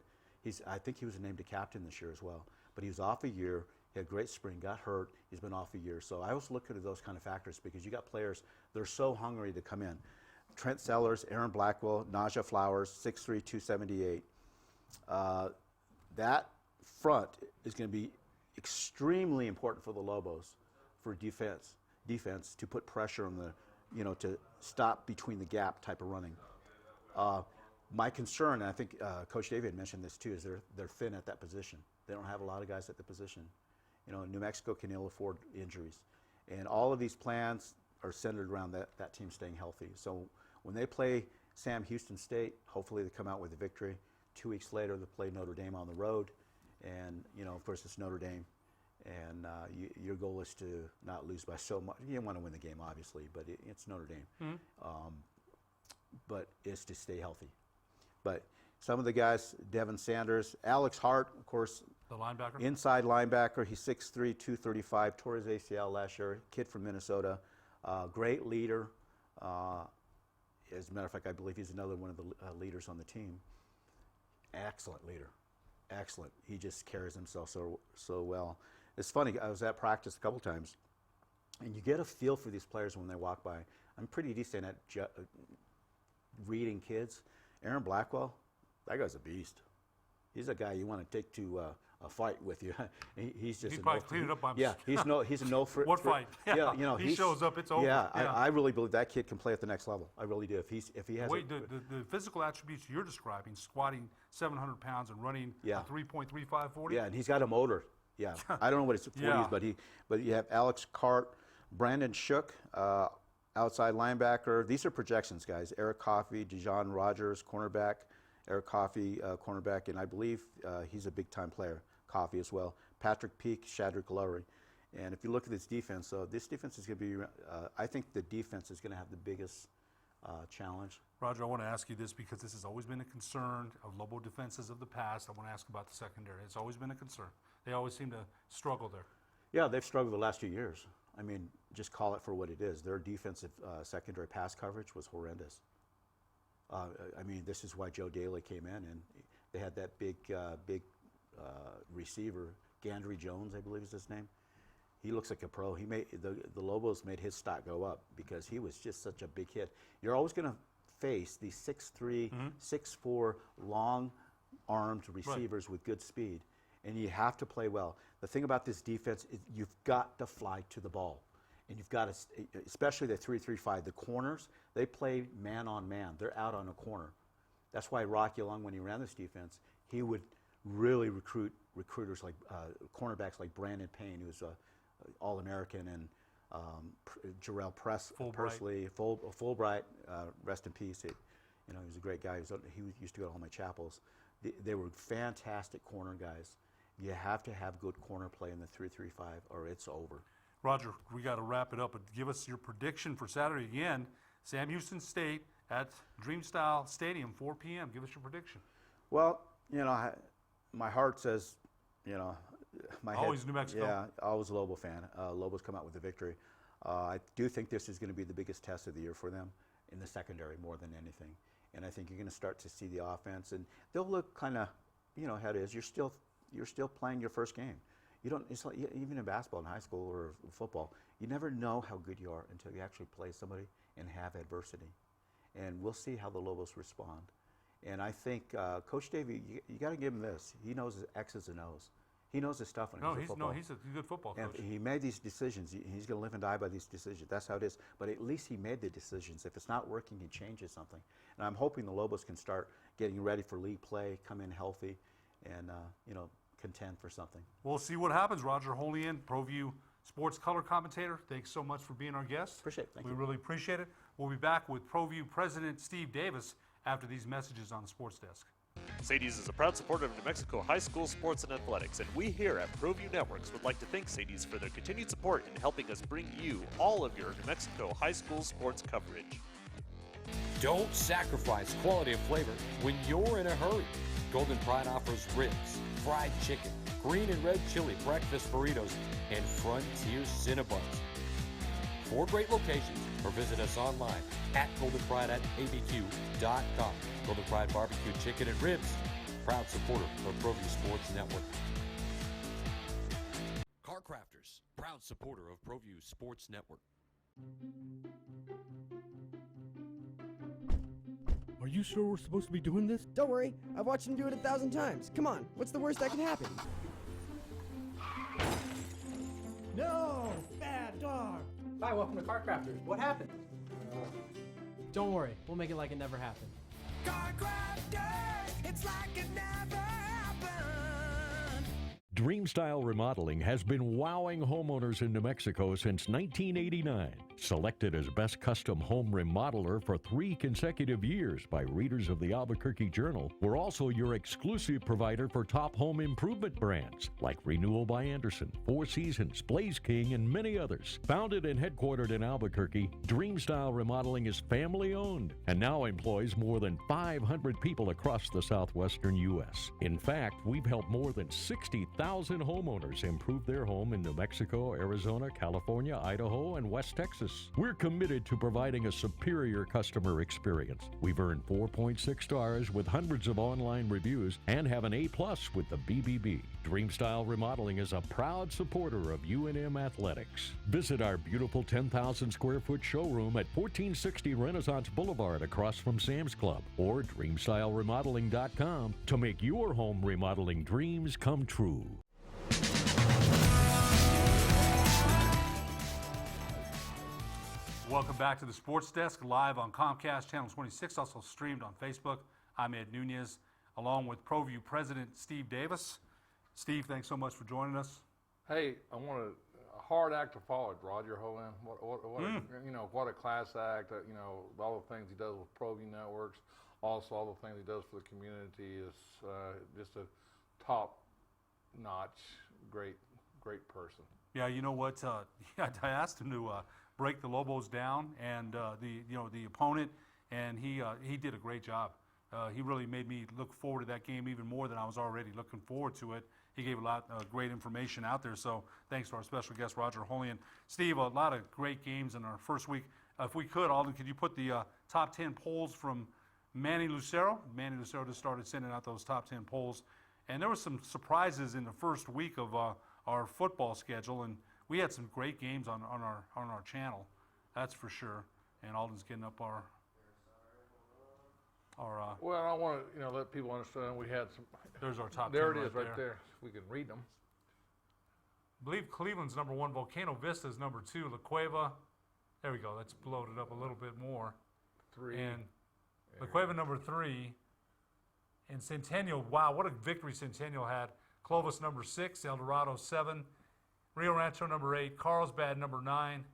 I think he was named a captain this year as well. But he was off a year. He had a great spring, got hurt. He's been off a year. So I always look at those kind of factors because you got players, they're so hungry to come in. Trent Sellers, Aaron Blackwell, Najah Flowers, 6'3", 278. That front is going to be extremely important for the Lobos for defense to put pressure on the, to stop between the gap type of running. My concern, and I think Coach David mentioned this too, is they're thin at that position. They don't have a lot of guys at the position. New Mexico can ill afford injuries. And all of these plans are centered around that team staying healthy. So when they play Sam Houston State, hopefully they come out with a victory. 2 weeks later, they play Notre Dame on the road. And, of course, it's Notre Dame. And your goal is to not lose by so much. You don't want to win the game, obviously, but it's Notre Dame. But it's to stay healthy. But some of the guys, Devin Sanders, Alex Hart, of course. The linebacker? Inside linebacker. He's 6'3", 235, tore his ACL last year. Kid from Minnesota. Great leader. As a matter of fact, I believe he's another one of the leaders on the team. Excellent leader. Excellent. He just carries himself so well. It's funny, I was at practice a couple times, and you get a feel for these players when they walk by. I'm pretty decent at reading kids. Aaron Blackwell, that guy's a beast. He's a guy you want to take to a fight with you. He's just probably cleaned it up by himself. Yeah, he's a no for what fight? Yeah, he shows up, it's over. Yeah, I really believe that kid can play at the next level. I really do. If he has the physical attributes you're describing, squatting 700 pounds and running a 3.35 40. Yeah, and he's got a motor. Yeah, I don't know what his 40 is, but you have Alex Cart, Brandon Shook, outside linebacker. These are projections, guys. Eric Coffey, Dijon Rogers, cornerback. Eric Coffey, cornerback, and I believe he's a big-time player. Coffey as well. Patrick Peak, Shadrick Lowry. And if you look at this defense, this defense is going to be, I think the defense is going to have the biggest challenge. Roger, I want to ask you this because this has always been a concern of Lobo defenses of the past. I want to ask about the secondary. It's always been a concern. They always seem to struggle there. Yeah, they've struggled the last 2 years. I mean, just call it for what it is. Their defensive secondary pass coverage was horrendous. I mean, this is why Joe Daly came in, and they had that big receiver, Gandry Jones, I believe is his name. He looks like a pro. He made the Lobos made his stock go up because he was just such a big hit. You're always going to face these 6'3", 6'4", long-armed receivers with good speed, and you have to play well. The thing about this defense is you've got to fly to the ball. And you've got to, especially the 3-3-5, the corners, they play man on man. They're out on a corner. That's why Rocky Long, when he ran this defense, he would really recruiters like cornerbacks like Brandon Payne, who's a All-American, and Jarrell Presley, Fulbright, rest in peace. He was a great guy. He used to go to all my chapels. They were fantastic corner guys. You have to have good corner play in the 3-3-5, or it's over. Roger, we got to wrap it up, but give us your prediction for Saturday again. Sam Houston State at Dreamstyle Stadium, 4 p.m. Give us your prediction. Well, my heart says, my always head, New Mexico. Yeah, always a Lobo fan. Lobos come out with a victory. I do think this is going to be the biggest test of the year for them in the secondary more than anything. And I think you're going to start to see the offense, and they'll look kind of, how it is. You're still playing your first game. You don't. It's like, even in basketball in high school or football, you never know how good you are until you actually play somebody and have adversity. And we'll see how the Lobos respond. And I think Coach Davey, you got to give him this. He knows his X's and O's. He knows his stuff when it comes to football. He's a good football coach. And he made these decisions. He's going to live and die by these decisions. That's how it is. But at least he made the decisions. If it's not working, he changes something. And I'm hoping the Lobos can start getting ready for league play, come in healthy, and contend for something. We'll see what happens. Roger Holian, ProView Sports color commentator. Thanks so much for being our guest. Appreciate it. Thank you. We really appreciate it. We'll be back with ProView President Steve Davis after these messages on the Sports Desk. Sadie's is a proud supporter of New Mexico high school sports and athletics, and we here at ProView Networks would like to thank Sadie's for their continued support in helping us bring you all of your New Mexico high school sports coverage. Don't sacrifice quality and flavor when you're in a hurry. Golden Pride offers ribs, fried chicken, green and red chili breakfast burritos, and Frontier Cinnabons. 4 great locations, or visit us online at goldenpride@abq.com. Golden Pride Barbecue Chicken and Ribs, proud supporter of ProView Sports Network. Car Crafters, proud supporter of ProView Sports Network. Are you sure we're supposed to be doing this? Don't worry, I've watched him do it 1,000 times. Come on, what's the worst that can happen? No! Bad dog! Hi, welcome to Car Crafters. What happened? Don't worry, we'll make it like it never happened. Car Crafters, it's like it never happened. Dreamstyle Remodeling has been wowing homeowners in New Mexico since 1989. Selected as Best Custom Home Remodeler for 3 consecutive years by readers of the Albuquerque Journal, we're also your exclusive provider for top home improvement brands like Renewal by Anderson, Four Seasons, Blaze King, and many others. Founded and headquartered in Albuquerque, Dreamstyle Remodeling is family-owned and now employs more than 500 people across the southwestern U.S. In fact, we've helped more than 60,000 homeowners improve their home in New Mexico, Arizona, California, Idaho, and West Texas. We're committed to providing a superior customer experience. We've earned 4.6 stars with hundreds of online reviews and have an A+ with the BBB. Dreamstyle Remodeling is a proud supporter of UNM Athletics. Visit our beautiful 10,000 square foot showroom at 1460 Renaissance Boulevard across from Sam's Club, or dreamstyleremodeling.com to make your home remodeling dreams come true. Welcome back to the Sports Desk, live on Comcast Channel 26, also streamed on Facebook. I'm Ed Nunez, along with ProView President Steve Davis. Steve, thanks so much for joining us. Hey, I want a hard act to follow, Roger Holian. What a class act. All the things he does with ProView Networks, also all the things he does for the community is just a top-notch, great person. Yeah, you know what? I asked him to break the Lobos down and the opponent, and he did a great job. He really made me look forward to that game even more than I was already looking forward to it. He gave a lot of great information out there, so thanks to our special guest, Roger Holian. Steve, a lot of great games in our first week. If we could, Alden, could you put the top 10 polls from Manny Lucero? Manny Lucero just started sending out those top 10 polls, and there were some surprises in the first week of our football schedule, and we had some great games on our channel, that's for sure. And Alden's getting up our well, I want to let people understand we had some. There's our top. There 10 it is, right there. We can read them. I believe Cleveland's number 1. Volcano Vista is number 2. La Cueva. There we go. Let's bloat it up a little bit more. 3. And La Cueva number 3. And Centennial, wow, what a victory Centennial had. Clovis number 6, El Dorado 7, Rio Rancho number 8, Carlsbad number 9,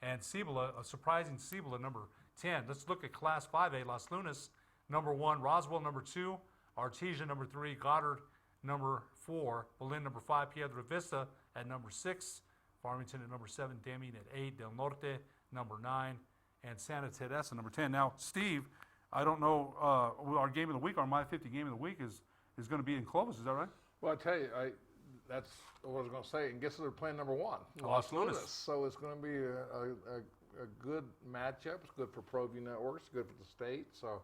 and Cibola, a surprising Cibola number 10. Let's look at Class 5A. Las Lunas number 1, Roswell number 2, Artesia number 3, Goddard number 4, Berlin number 5, Piedra Vista at number 6, Farmington at number 7, Deming at 8, Del Norte number 9, and Santa Teresa number 10. Now, Steve, I don't know, our game of the week, our My 50 game of the week is going to be in Clovis. Is that right? Well, I tell you, that's what I was going to say. And guess who they're playing number 1? Las Lunas. So it's going to be a good matchup. It's good for ProView Networks, good for the state. So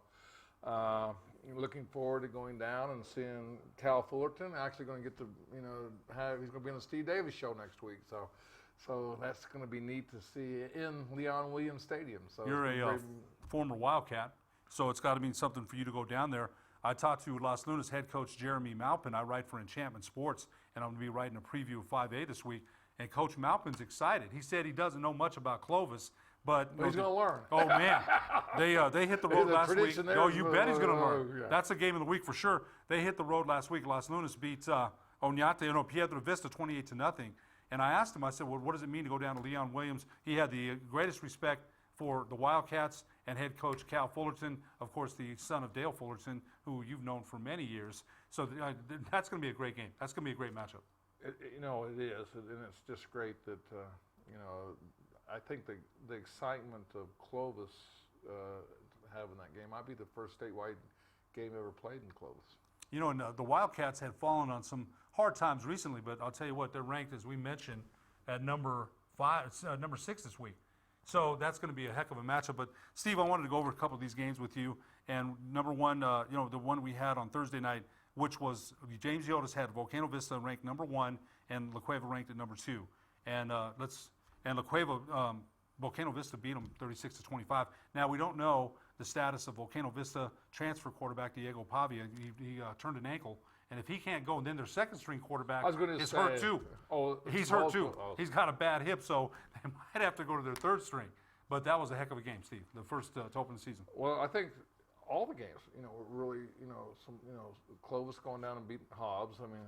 looking forward to going down and seeing Cal Fullerton. Actually going to get to, he's going to be on the Steve Davis show next week. So that's going to be neat to see in Leon Williams Stadium. So you're a former Wildcat, so it's got to mean something for you to go down there. I talked to Las Lunas head coach Jeremy Maupin. I write for Enchantment Sports, and I'm going to be writing a preview of 5A this week. And Coach Maupin's excited. He said he doesn't know much about Clovis, but he's going to learn. Oh man, they hit the road last week. Oh, you bet he's going to learn. Yeah. That's a game of the week for sure. They hit the road last week. Las Lunas beat Piedra Vista 28-0. And I asked him. I said, "Well, what does it mean to go down to Leon Williams?" He had the greatest respect for the Wildcats and head coach Cal Fullerton, of course, the son of Dale Fullerton, who you've known for many years. So that's going to be a great game. That's going to be a great matchup. It is, and it's just great that I think the excitement of Clovis having that game might be the first statewide game ever played in Clovis. And the Wildcats had fallen on some hard times recently, but I'll tell you what, they're ranked, as we mentioned, at number 6 this week. So that's going to be a heck of a matchup. But Steve, I wanted to go over a couple of these games with you. And number one, the one we had on Thursday night, which was James Yotis had Volcano Vista ranked number 1 and La Cueva ranked at number 2. And La Cueva, Volcano Vista beat them 36-25. Now we don't know the status of Volcano Vista transfer quarterback Diego Pavia. He turned an ankle. And if he can't go, and then their second string quarterback is hurt too. He's hurt too. He's got a bad hip, so they might have to go to their third string. But that was a heck of a game, Steve, the first to open the season. Well, I think all the games, were really, Clovis going down and beating Hobbs. I mean,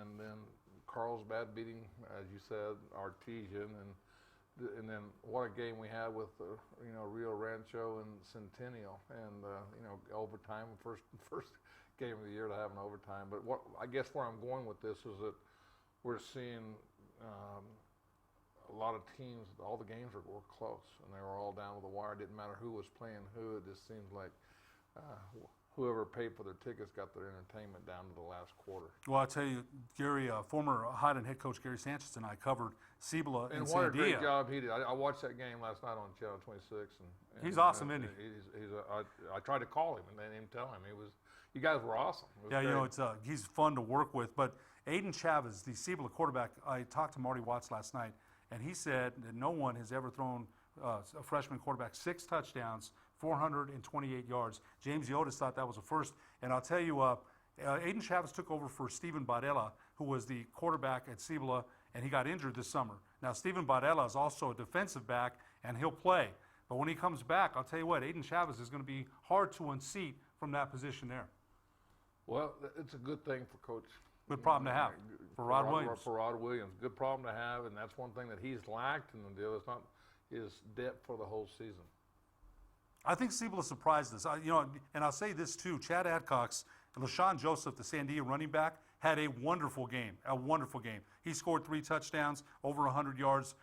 and then Carlsbad beating, as you said, Artesian, and then what a game we had with Rio Rancho and Centennial, and overtime, first game of the year to have an overtime. But I guess where I'm going with this is that we're seeing a lot of teams, all the games were close, and they were all down to the wire. It didn't matter who was playing who. It just seems like whoever paid for their tickets got their entertainment down to the last quarter. Well, I'll tell you, Gary, former Highland head coach Gary Sanchez and I covered Cibola and what a great Sandia. job he did. I watched that game last night on Channel 26. And he's awesome, isn't he? I tried to call him and then didn't tell him. You guys were awesome. Yeah, great. He's fun to work with. But Aiden Chavez, the Cibola quarterback, I talked to Marty Watts last night, and he said that no one has ever thrown a freshman quarterback 6 touchdowns, 428 yards. James Yotis thought that was a first. And I'll tell you, Aiden Chavez took over for Stephen Badella, who was the quarterback at Cibola, and he got injured this summer. Now, Stephen Badella is also a defensive back, and he'll play. But when he comes back, I'll tell you what, Aiden Chavez is going to be hard to unseat from that position there. Well, it's a good thing for Coach. Good problem to have for Rod Williams. For Rod Williams. Good problem to have, and that's one thing that he's lacked in the deal. It's not his depth for the whole season. I think Cibola surprised us. And I'll say this too, Chad Adcox, LaShawn Joseph, the Sandia running back, had a wonderful game, He scored 3 touchdowns, over 100 yards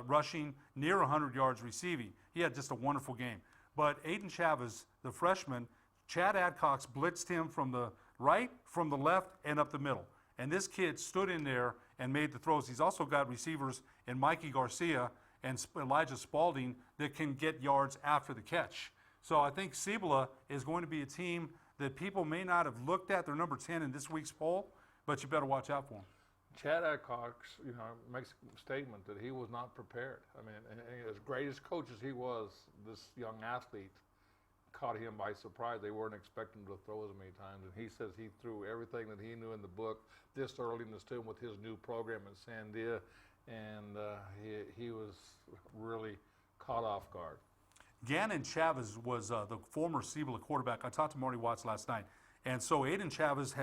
rushing, near 100 yards receiving. He had just a wonderful game. But Aiden Chavez, the freshman, Chad Adcox blitzed him from the right, from the left, and up the middle. And this kid stood in there and made the throws. He's also got receivers in Mikey Garcia and Elijah Spalding that can get yards after the catch. So I think Cibola is going to be a team that people may not have looked at. They're number 10 in this week's poll, but you better watch out for them. Chad Adcox, makes a statement that he was not prepared. I mean, and as great as coach as he was, this young athlete caught him by surprise. They weren't expecting him to throw as many times, and he says he threw everything that he knew in the book this early in the season with his new program at Sandia, and he was really caught off guard. Gannon Chavez was the former Cibola quarterback. I talked to Marty Watts last night, And so Aiden Chavez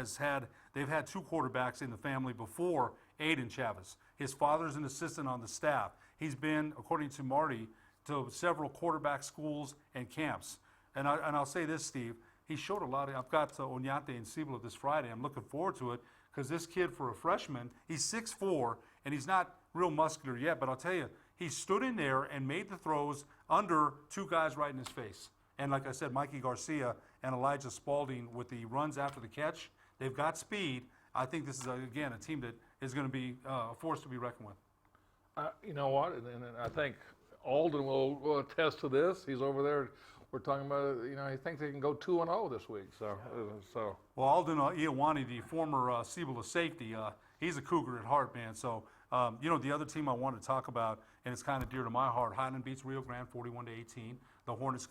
they've had 2 quarterbacks in the family before Aiden Chavez. His father's an assistant on the staff. He's been, according to Marty, to several quarterback schools and camps. And I'll say this, Steve, he showed a lot. I've got Oñate and Cibola this Friday. I'm looking forward to it because this kid, for a freshman, he's 6'4", and he's not real muscular yet, but I'll tell you, he stood in there and made the throws under 2 guys right in his face. And like I said, Mikey Garcia and Elijah Spalding with the runs after the catch, they've got speed. I think this is, again, a team that is going to be a force to be reckoned with. You know what? And I think Alden will attest to this. He's over there. We're talking about, he thinks they can go 2-0 this week. So. Well, Alden Iowani, the former Cibola safety, he's a Cougar at heart, man. So, the other team I want to talk about, and it's kind of dear to my heart, Highland beats Rio Grande 41-18. The Hornets,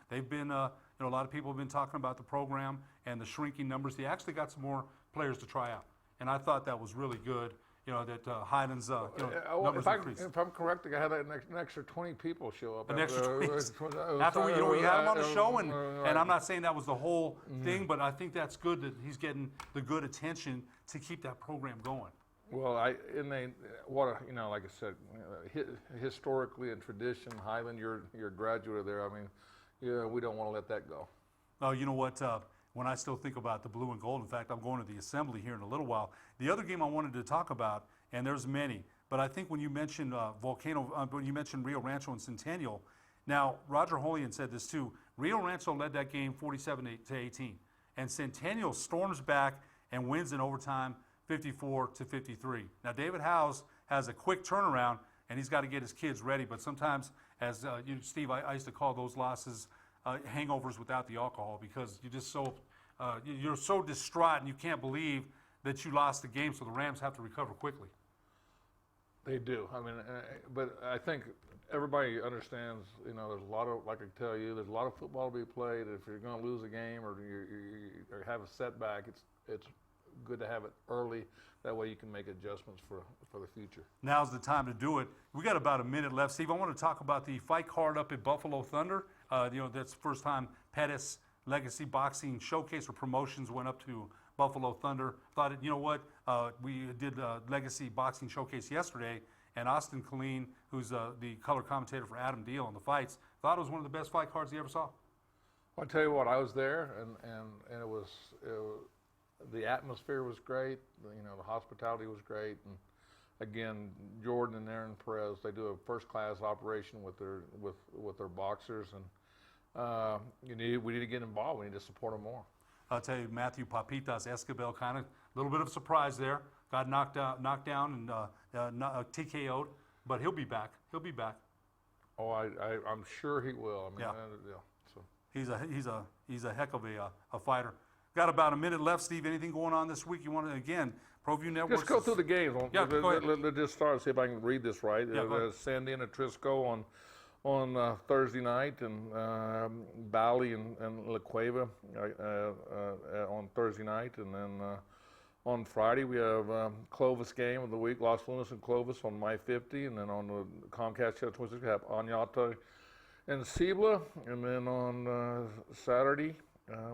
they've been, a lot of people have been talking about the program and the shrinking numbers. They actually got some more players to try out, and I thought that was really good. That Highland's numbers increased. If I'm correct, I had an extra 20 people show up. An extra 20. After we had him on the show, and I'm not saying that was the whole thing, but I think that's good that he's getting the good attention to keep that program going. Well, like I said, historically and tradition, Highland, you're a graduate of there. I mean, we don't want to let that go. Oh, you know what? When I still think about the blue and gold, in fact, I'm going to the assembly here in a little while. The other game I wanted to talk about, and there's many, but I think when you mentioned when you mentioned Rio Rancho and Centennial, now Roger Holian said this too. Rio Rancho led that game 47-18, and Centennial storms back and wins in overtime 54-53. Now David Howes has a quick turnaround, and he's got to get his kids ready. But sometimes, as Steve, I used to call those losses hangovers without the alcohol, because you're so distraught and you can't believe that you lost the game. So the Rams have to recover quickly. They do. I mean, but I think everybody understands. There's a lot of, like I tell you, there's a lot of football to be played. If you're going to lose a game or you have a setback, it's good to have it early. That way you can make adjustments for the future. Now's the time to do it. We got about a minute left, Steve. I want to talk about the fight card up at Buffalo Thunder. That's the first time Pettis Legacy Boxing Showcase or Promotions went up to Buffalo Thunder. Thought, we did Legacy Boxing Showcase yesterday, and Austin Killeen, who's the color commentator for Adam Deal on the fights, thought it was one of the best fight cards he ever saw. Well, I tell you what, I was there, and it was the atmosphere was great. The hospitality was great, and again, Jordan and Aaron Perez, they do a first-class operation with their boxers, and we need to get involved. We need to support them more. I'll tell you, Matthew Papitas Escobar, kind of a little bit of a surprise there. Got knocked down, and TKO'd, but he'll be back. He'll be back. Oh, I'm sure he will. I mean, So he's a heck of a fighter. Got about a minute left, Steve. Anything going on this week you want to, again, ProView Network? Just go through the games. Yeah, go ahead. Let's just start, see if I can read this right. Yeah, Sandy and Atrisco on Thursday night, and Bali and La Cueva on Thursday night, and then on Friday we have Clovis game of the week, Los Lunas and Clovis on My 50, and then on the Comcast Channel 26 we have Oñate and Cibola, and then on Saturday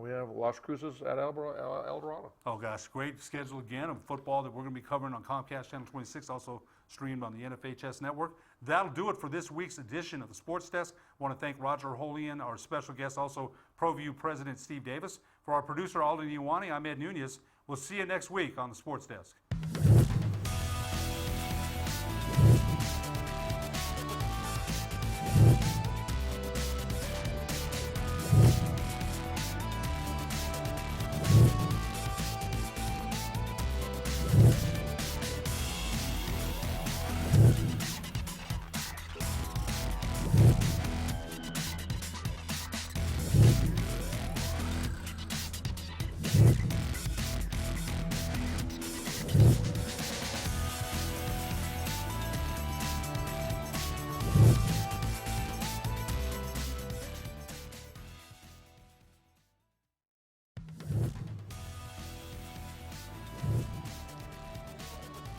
we have Las Cruces at El Dorado. Oh, gosh. Great schedule again of football that we're going to be covering on Comcast Channel 26, also streamed on the NFHS network. That'll do it for this week's edition of the Sports Desk. I want to thank Roger Holian, our special guest, also ProView President Steve Davis. For our producer, Alden Iowani, I'm Ed Nunez. We'll see you next week on the Sports Desk.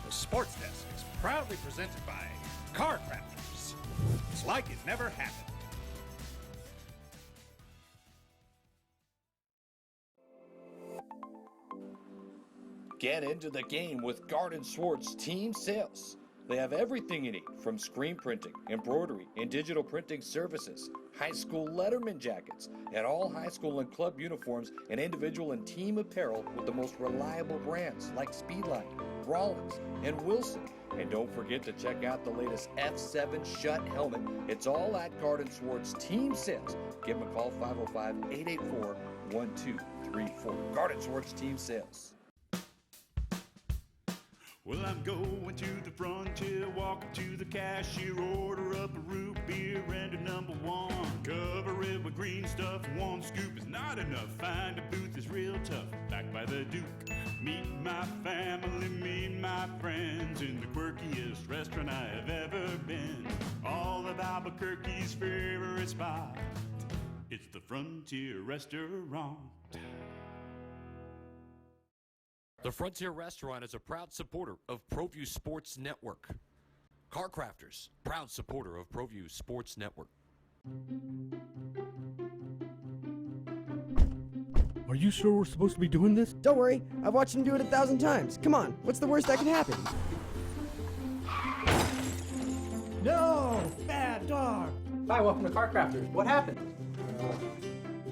Sports Desk is proudly presented by Car Crafters. It's like it never happened. All right, Get into the game with Garden Swartz Team Sales. They have everything you need from screen printing, embroidery, and digital printing services, high school letterman jackets, and all high school and club uniforms and individual and team apparel with the most reliable brands like Speedline, Rawlings, and Wilson. And don't forget to check out the latest F7 Shut helmet. It's all at Garden Swartz Team Sales. Give them a call, 505-884-1234. Garden Swartz Team Sales. Well, I'm going to the frontier, walking to the cashier, order up a root beer and a number one. Cover it with green stuff, one scoop is not enough. Find a booth is real tough, back by the Duke. Meet my family, meet my friends in the quirkiest restaurant I have ever been. All of Albuquerque's favorite spot, it's the Frontier Restaurant. The Frontier Restaurant is a proud supporter of ProView Sports Network. Car Crafters, proud supporter of ProView Sports Network. Are you sure we're supposed to be doing this? Don't worry, I've watched him do it 1,000 times. Come on, what's the worst that can happen? No! Bad dog! Hi, welcome to Car Crafters. What happened?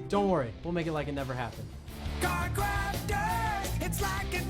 Don't worry, we'll make it like it never happened. Car Crafters, it's like it